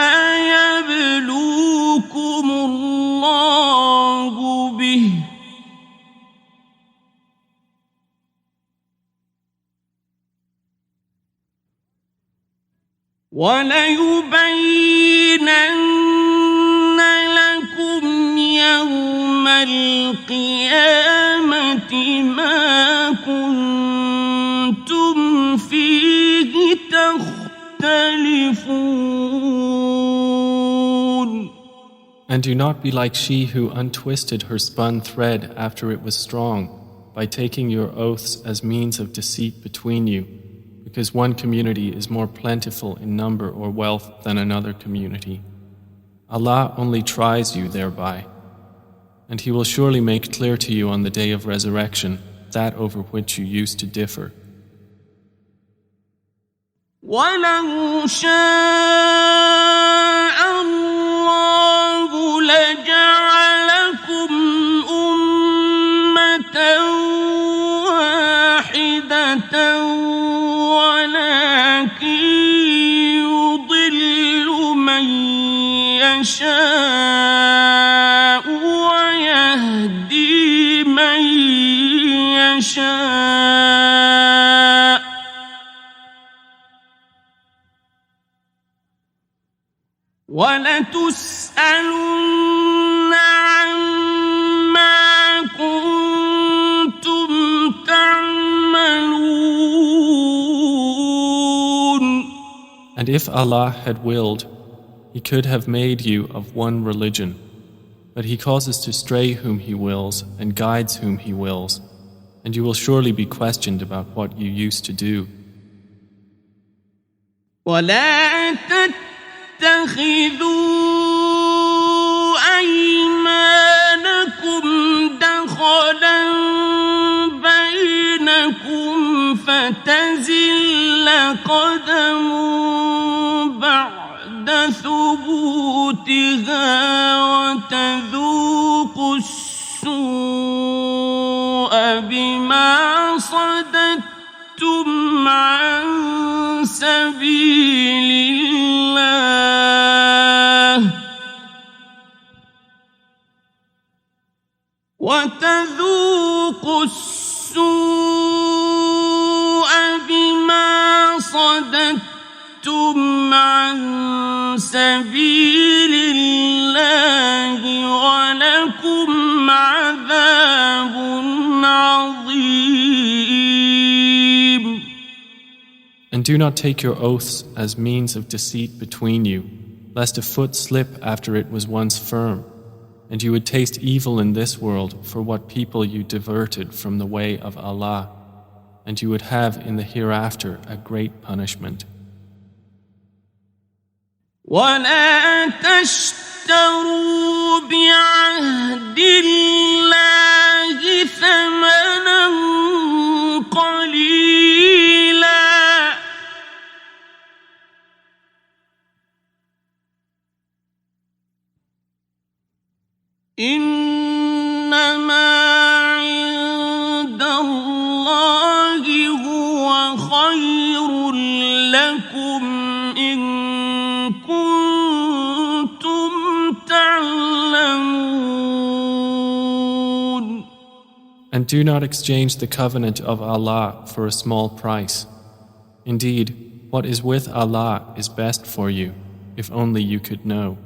يبلوكم الله به وليبينن لكم يوم القيامة ما كنتم فيه تختلفون. And do not be like she who untwisted her spun thread after it was strong, by taking your oaths as means of deceit between you, because one community is more plentiful in number or wealth than another community. Allah only tries you thereby, and He will surely make clear to you on the day of resurrection that over which you used to differ. وَلَوْ شَاءَ اللَّهُ لَجَعَلَكُمْ أُمَّةً وَاحِدَةً ولكن يضل من يشاء ويهدي من يشاء ولتسألن عما كنتم تعملون. And if Allah had willed, He could have made you of one religion, but He causes to stray whom He wills and guides whom He wills, and you will surely be questioned about what you used to do. ولا تتخذوا أيمانكم دخلا بينكم فتزل قدم بعد ثبوتها وتذوقوا السوء بما صددتم عن سبيل الله وتذوقوا السوء بما صددتم عن سبيل الله ولكم عذاب عظيم. And do not take your oaths as means of deceit between you, lest a foot slip after it was once firm, and you would taste evil in this world for what people you diverted from the way of Allah, and you would have in the hereafter a great punishment. ولا تشتروا بعهد الله ثمنا قليلا إنما عند الله هو خير لكم إن كنتم تعلمون. And do not exchange the covenant of Allah for a small price. Indeed, what is with Allah is best for you, if only you could know.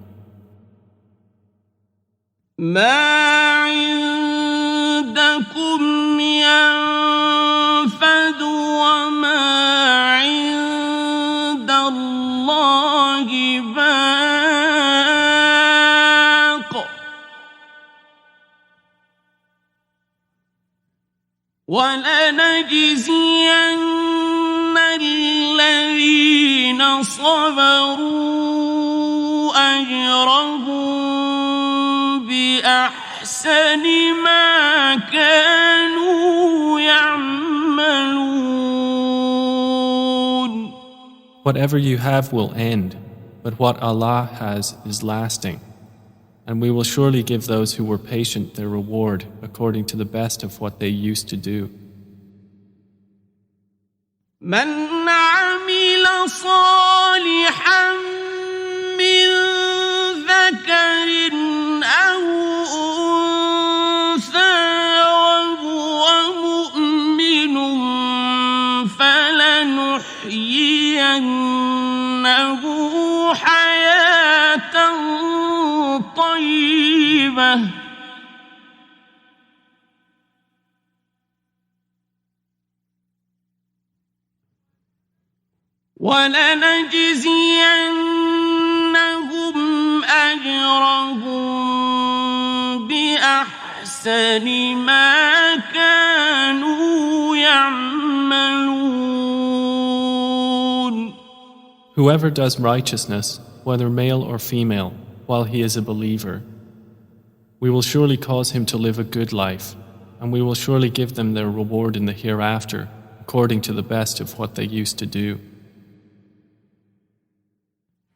ما عندكم ينفد وما عند الله باق ولنجزين الذين صبروا أجرهم بأحسن بِأَحْسَنِ مَا كَانُوا يَعْمَلُونَ. Whatever you have will end, but what Allah has is lasting. And we will surely give those who were patient their reward according to the best of what they used to do. مَنْ عَمِلَ صَالِحًا مِّن ذَكَرٍ أَوْ أُنثَىٰ وَهُوَ مُؤْمِنٌ فَلَنُحْيِيَنَّهُ حَيَاةً طَيِّبَةً وَلَنَجْزِيَنَّهُمْ أَجْرَهُم بِأَحْسَنِ مَا كَانُوا يَعْمَلُونَ. Whoever does righteousness, whether male or female, while he is a believer, we will surely cause him to live a good life, and we will surely give them their reward in the hereafter, according to the best of what they used to do.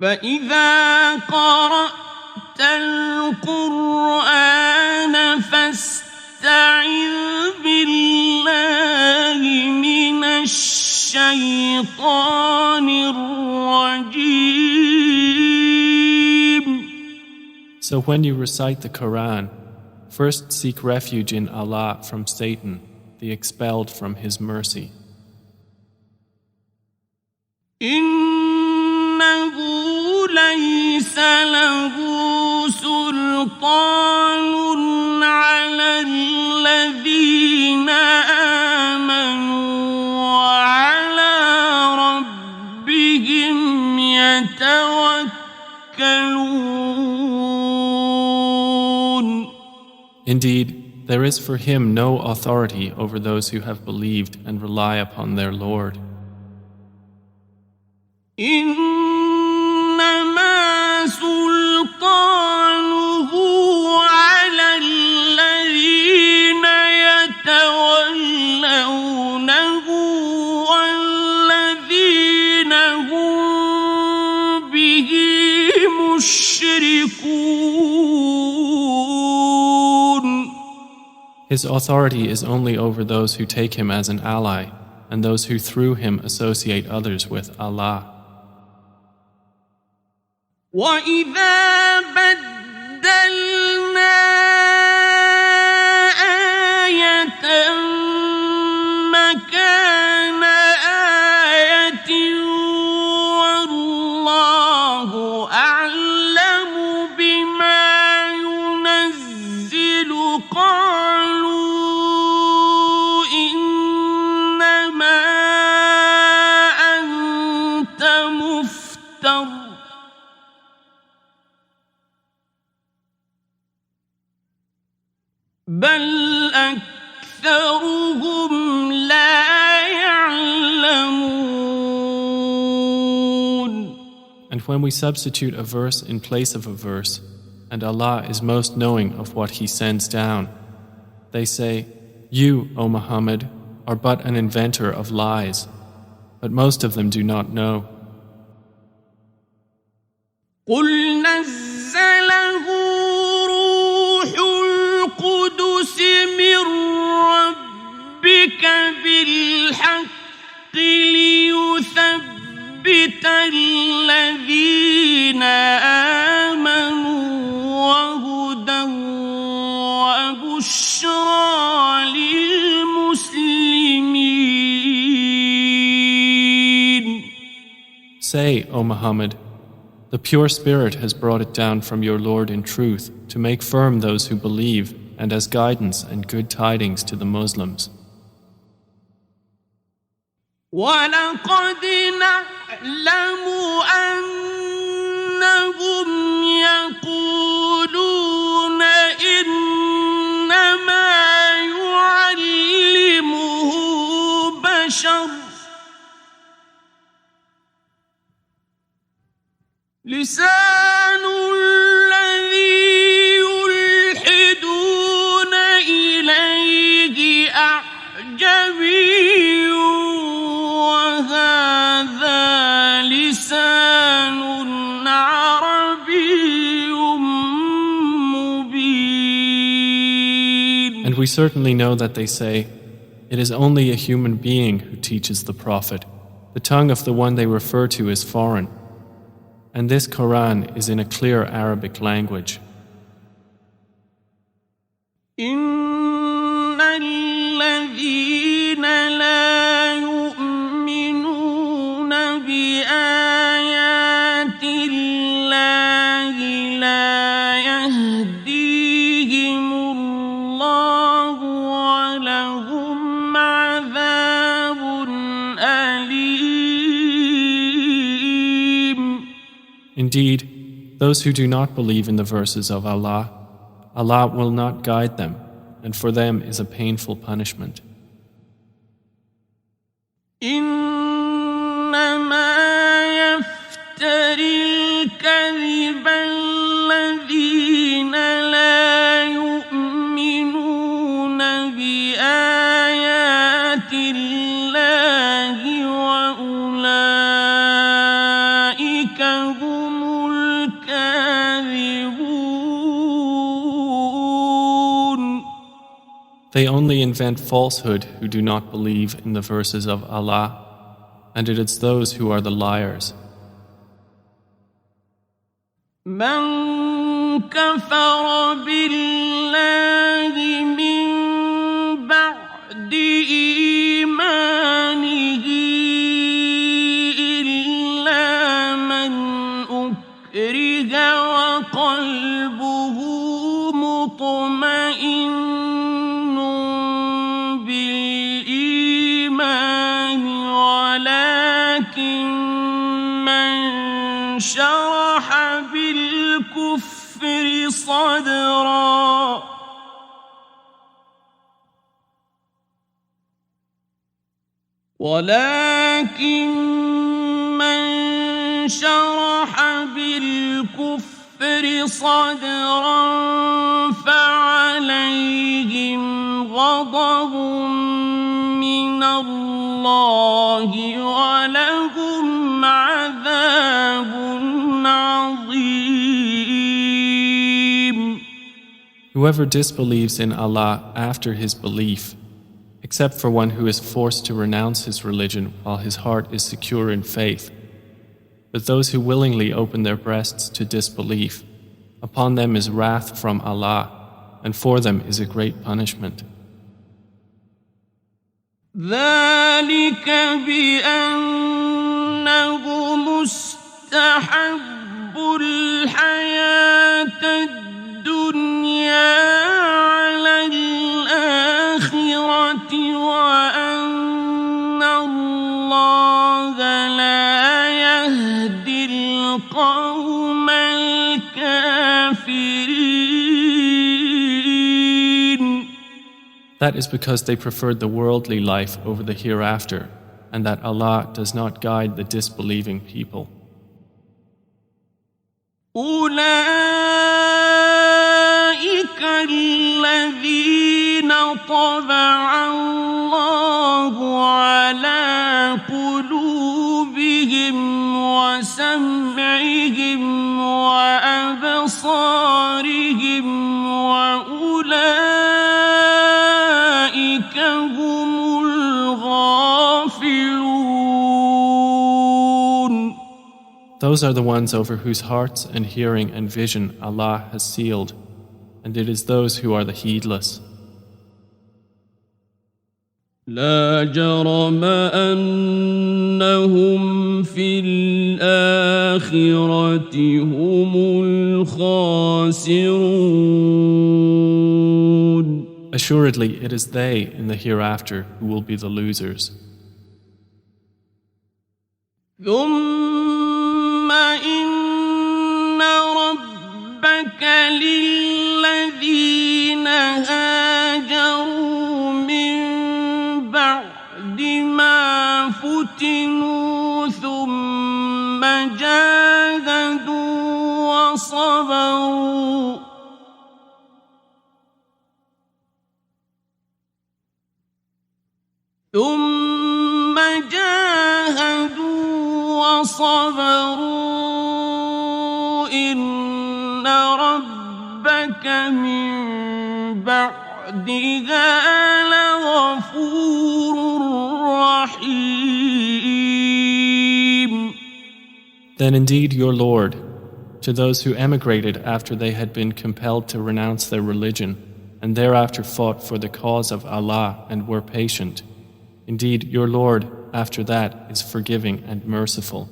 فَإِذَا قَرَأْتَ الْقُرْآنَ فَاسْتَعِذْ بِاللَّهِ مِنَ الشَّيْطَانِ الرَّجِيمِ. So when you recite the Quran, first seek refuge in Allah from Satan, the expelled from His mercy. إِنَّهُ لَيْسَ لَهُ سُلْطَانٌ عَلَى الَّذِينَ آمَنُوا وَعَلَى رَبِّهِمْ يَتَوَكَّلُونَ. Indeed, there is for him no authority over those who have believed and rely upon their Lord. إِنَّمَا سُلْطَانُهُ عَلَى الَّذِينَ يَتَوَلَّوْنَهُ وَالَّذِينَ هُم بِهِ مُشْرِكُونَ. His authority is only over those who take him as an ally and those who through him associate others with Allah. وَإِذَا بَدَّلْنَا آيَةً مَّكَانَ آيَةٍ وَاللَّهُ أَعْلَمُ بِمَا يُنَزِّلُ قَالُوا إِنَّمَا أَنتَ مُفْتَرٍ بَلْ أَكْثَرُهُمْ لَا يَعْلَمُونَ. And when we substitute a verse in place of a verse, and Allah is most knowing of what He sends down, they say, "You, O Muhammad, are but an inventor of lies," but most of them do not know. قُلْ نَزَّلَهُ رُوحُ الْقُدُسِ مِنْ رَبِّكَ بِالْحَقِّ لِيُثَبِّتَ الَّذِينَ آمَنُوا وَهُدًى وَبُشْرَى لِلْمُسْلِمِينَ. Say, O Muhammad, the pure Spirit has brought it down from your Lord in truth to make firm those who believe and as guidance and good tidings to the Muslims. وَلَقَدْ نَعْلَمُ أَنَّهُمْ يَقُولُونَ إِنَّمَا يُعَلِّمُهُ بَشَرٌ لِسَانُ الَّذِي يُلْحِدُونَ أعجمي وهذا لسان عربي مبين. And we certainly know that they say, it is only a human being who teaches the Prophet. The tongue of the one they refer to is foreign. And this Quran is in a clear Arabic language. إن الذين لا يؤمنون بآيات الله لا يهديهم الله ولهم عذاب أليم. Indeed, those who do not believe in the verses of Allah, Allah will not guide them, and for them is a painful punishment. إنما يفتري الكذب الذين لا يؤمنون بآيات الله وأولئك هم الكاذبون. They only invent falsehood who do not believe in the verses of Allah, and it is those who are the liars. من كفر بالله من بعد إيمانه إلا من أكره وقلبه مطمئن بالإيمان ولكن من شرح بالكفر صدرا فعليهم غضب من الله ولهم عذاب عظيم. Whoever disbelieves in Allah after his belief, except for one who is forced to renounce his religion while his heart is secure in faith, but those who willingly open their breasts to disbelief, upon them is wrath from Allah, and for them is a great punishment. ذلك بأنهم استحبوا الحياة الدنيا على الآخرة وأن الله لا يهدي القوم الكافرين. That is because they preferred the worldly life over the hereafter, and that Allah does not guide the disbelieving people. أولئك الذين طبع الله على قلوبهم وسمعهم وأبصارهم وأولئك هم الغافلون. Those are the ones over whose hearts and hearing and vision Allah has sealed, and it is those who are the heedless. لا جرم أنهم في الآخرة هم الخاسرون. Assuredly, it is they in the hereafter who will be the losers. ثم إن ربك للذين هاجروا من بعد ما فتنوا ثم جاهدوا وصبروا ثم جاهدوا وصبروا إن ربك من بعدها لغفور رحيم. Then indeed your Lord, to those who emigrated after they had been compelled to renounce their religion, and thereafter fought for the cause of Allah and were patient, indeed your Lord after that is forgiving and merciful.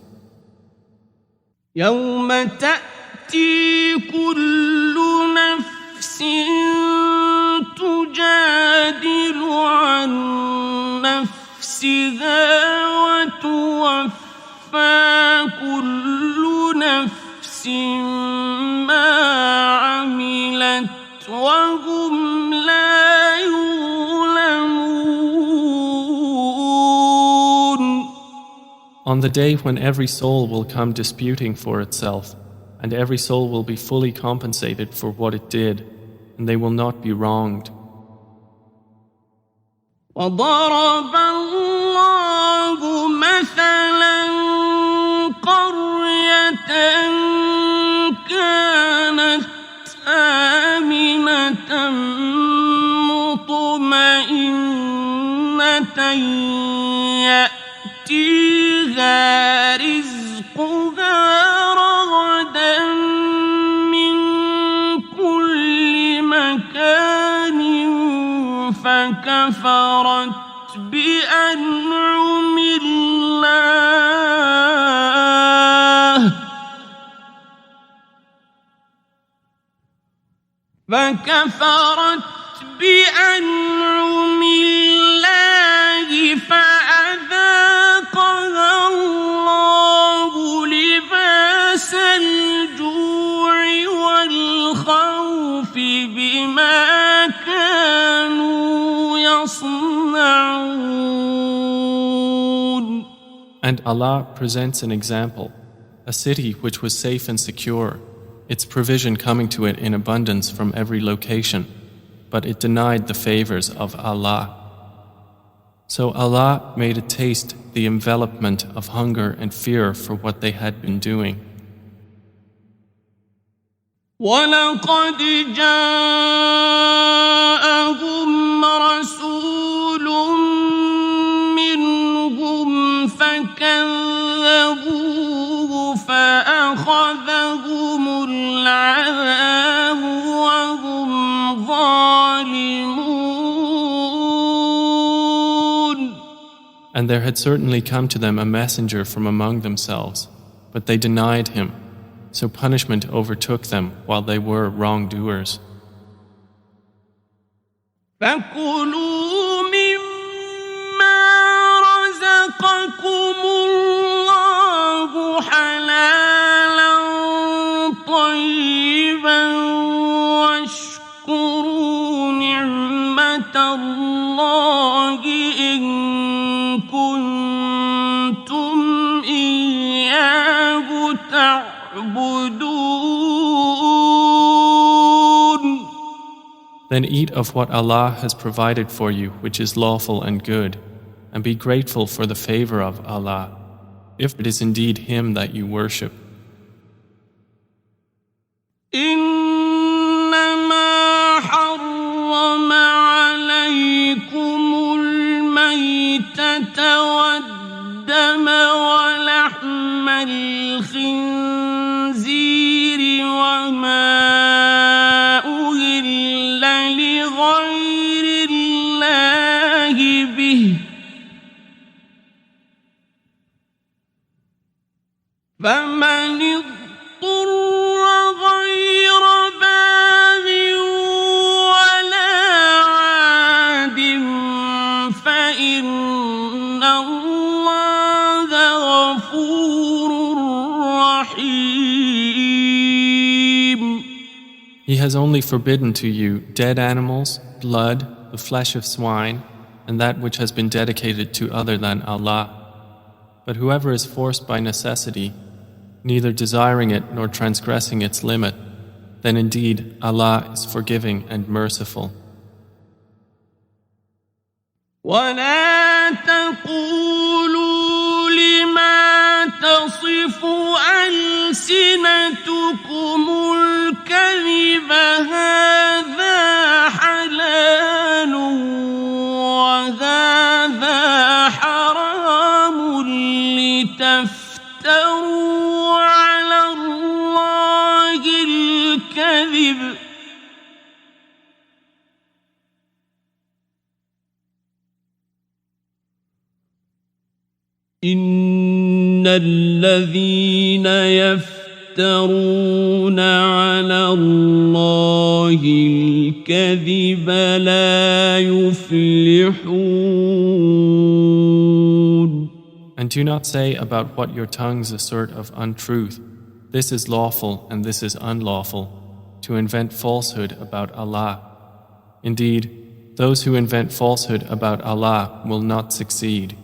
يوم تأتي كل نفس تجادل عن نفسها وتوفى كل نفس ما عملت وهم لا يظلمون. On the day when every soul will come disputing for itself, and every soul will be fully compensated for what it did, and they will not be wronged. وضرب الله مثلا قرية كانت آمنة مطمئنة يأتيها رزقها رغدا من كل مكان فكفرت بأنعم الله فأذاقها الله لباس الجوع والخوف بما كانوا يصنعون. And Allah presents an example, a city which was safe and secure, its provision coming to it in abundance from every location, but it denied the favors of Allah. So Allah made it taste the envelopment of hunger and fear for what they had been doing. وَلَقَدْ جَاءَهُمْ رَسُولٌ مِّنْهُمْ فَكَذَّبُوهُ فَأَخَذَهُمُ الْعَذَابُ وَهُمْ ظَالِمُونَ. And there had certainly come to them a messenger from among themselves, but they denied him, so punishment overtook them while they were wrongdoers. فَكُلُوا مِمَّا رَزَقَكُمُ اللَّهُ حَلَالًا طَيِّبًا وَاشْكُرُوا نِعْمَةَ اللَّهِ إِن كُنتُمْ إِيَّاهُ تَعْبُدُونَ. Then eat of what Allah has provided for you, which is lawful and good, and be grateful for the favor of Allah, if it is indeed Him that you worship. إنما حرم عليكم الميتة والدم ولحم الخنزير وما أهل لغير الله به فمن اضطر غير باغ ولا عاد فإن الله غفور رحيم. He has only forbidden to you dead animals, blood, the flesh of swine, and that which has been dedicated to other than Allah. But whoever is forced by necessity, neither desiring it nor transgressing its limit, then indeed Allah is forgiving and merciful. ولا تقولوا لما تصف ألسنتكم الكذب هذا حلال وهذا حرام لتفتروا على الله الكذب إن الذين يفترون على الله الكذب لا يفلحون. And do not say about what your tongues assert of untruth, this is lawful and this is unlawful, to invent falsehood about Allah. Indeed, those who invent falsehood about Allah will not succeed.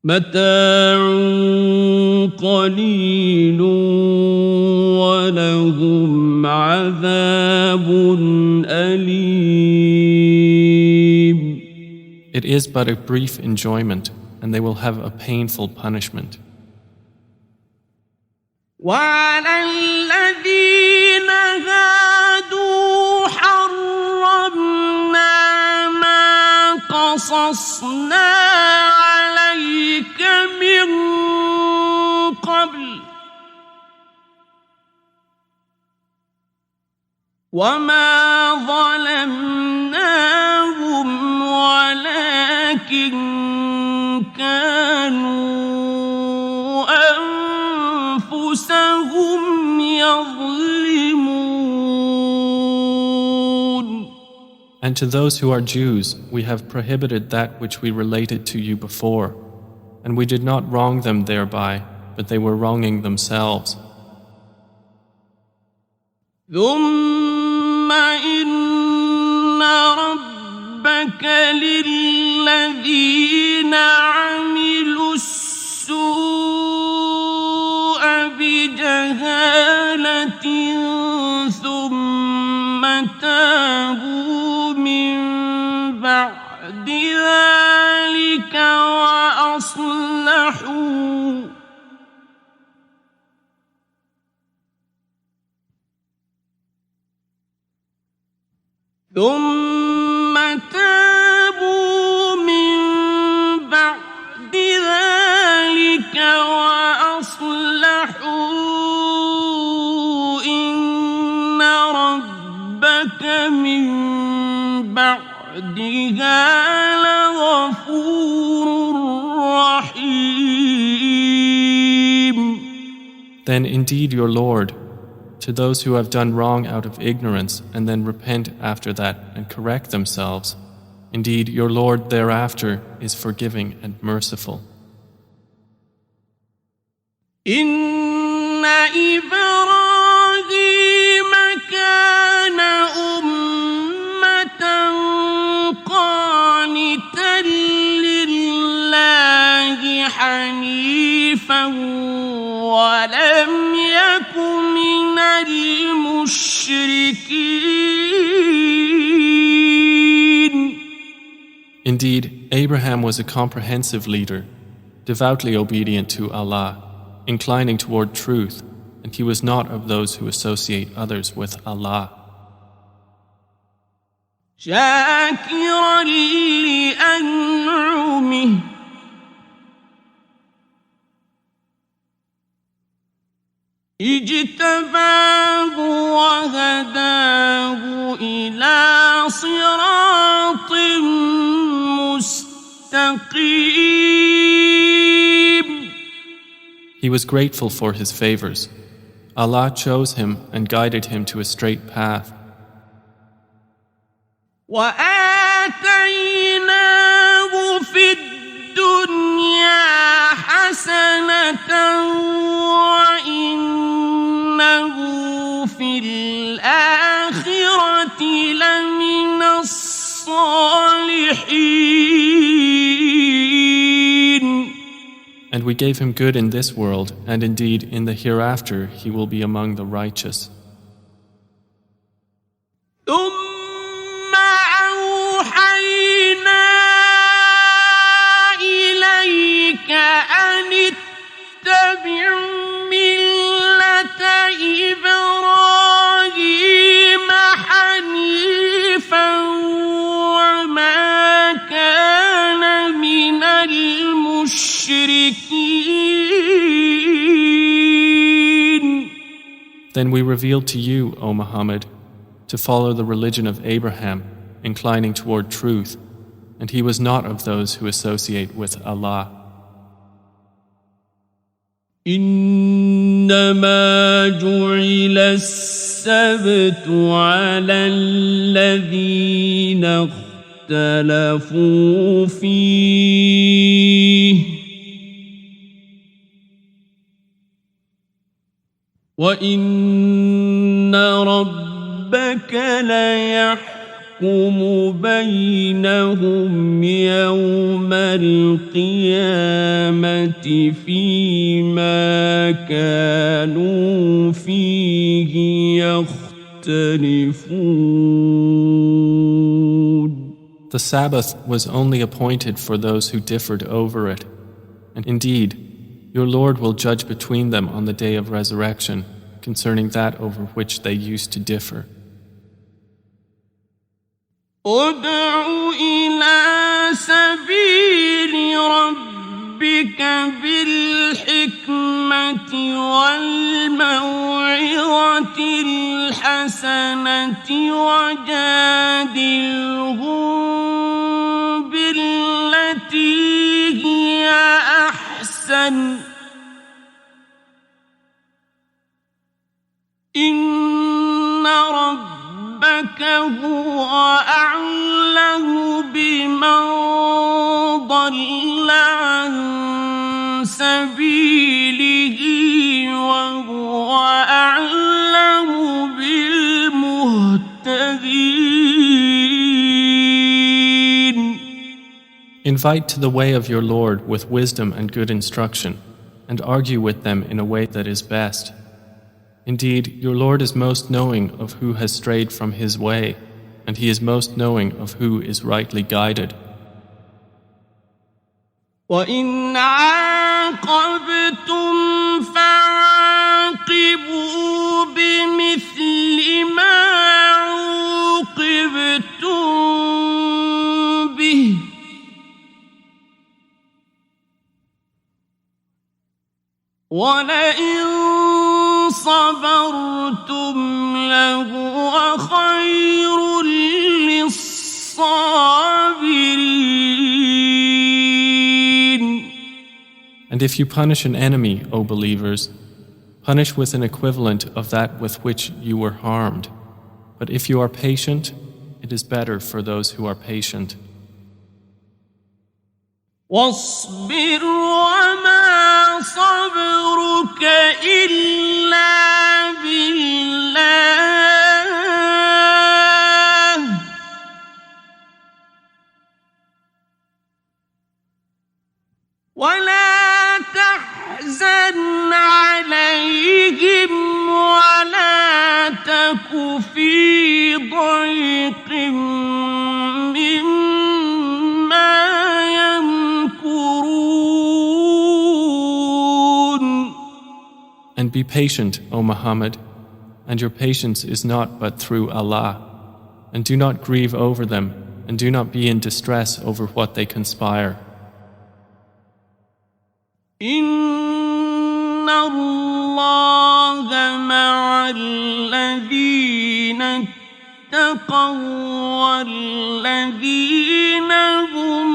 متاع قليل ولهم عذاب أليم. It is but a brief enjoyment, and they will have a painful punishment. وعلى الذين هادوا حرمنا ما قصصنا عليك من قبل وما ظلمناهم ولكن كانوا أنفسهم يظلمون. And to those who are Jews, we have prohibited that which we related to you before, and we did not wrong them thereby, but they were wronging themselves. ثم إن ربك للذين عملوا السوء بجهالة ثم تابوا من بعد ذلك وأصلحوا إن ربك من بعدها لغفور رحيم. Then indeed your Lord, to those who have done wrong out of ignorance and then repent after that and correct themselves, indeed your Lord thereafter is forgiving and merciful. إن إبراهيم كان أمة قانتا لله حنيفا ولم يك من المشركين. Indeed, Abraham was a comprehensive leader, devoutly obedient to Allah, inclining toward truth, and he was not of those who associate others with Allah. شاكرا لأنعمه اجتباه وهداه إلى صراط مستقيم. He was grateful for his favors. Allah chose him and guided him to a straight path. وآتيناه في الدنيا حسنة وإنه في الآخرة لمن الصالحين. And we gave him good in this world, and indeed in the hereafter he will be among the righteous. ثم أوحينا Then we revealed to you, O Muhammad, to follow the religion of Abraham, inclining toward truth, and he was not of those who associate with Allah. إنما جعل السبت على الذين اختلفوا فيه وإن ربك ليحكم بينهم يوم القيامة فيما كانوا فيه يختلفون. The Sabbath was only appointed for those who differed over it, and indeed, your Lord will judge between them on the day of resurrection concerning that over which they used to differ. ادع إلى سبيل ربك بالحكمة والموعظة الحسنة وجادلهم بالتي هي أحسن إن ربك هو أعلم بمن ضل عن سبيله وهو أعلم بالمهتدين. Invite to the way of your Lord with wisdom and good instruction, and argue with them in a way that is best. Indeed, your Lord is most knowing of who has strayed from his way, and he is most knowing of who is rightly guided. وَإِنْ عَاقَبْتُمْ فَعَاقِبُوا بِمِثْلِ مَا عُوقِبْتُمْ بِهِ وَلَئِنْ صَبَرْتُمْ لَهُوَ خَيْرٌ لِلصَّابِرِينَ. And if you punish an enemy, O believers, punish with an equivalent of that with which you were harmed. But if you are patient, it is better for those who are patient. واصبر وما صبرك إلا بالله ولا تحزن عليهم ولا تك في ضيق مما يمكرون. And be patient, O Muhammad, and your patience is not but through Allah. And do not grieve over them, and do not be in distress over what they conspire. إن الله مع الذين اتقوا والذين هم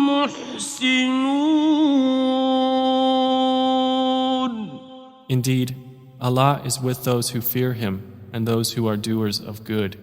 محسنون. Indeed, Allah is with those who fear Him and those who are doers of good.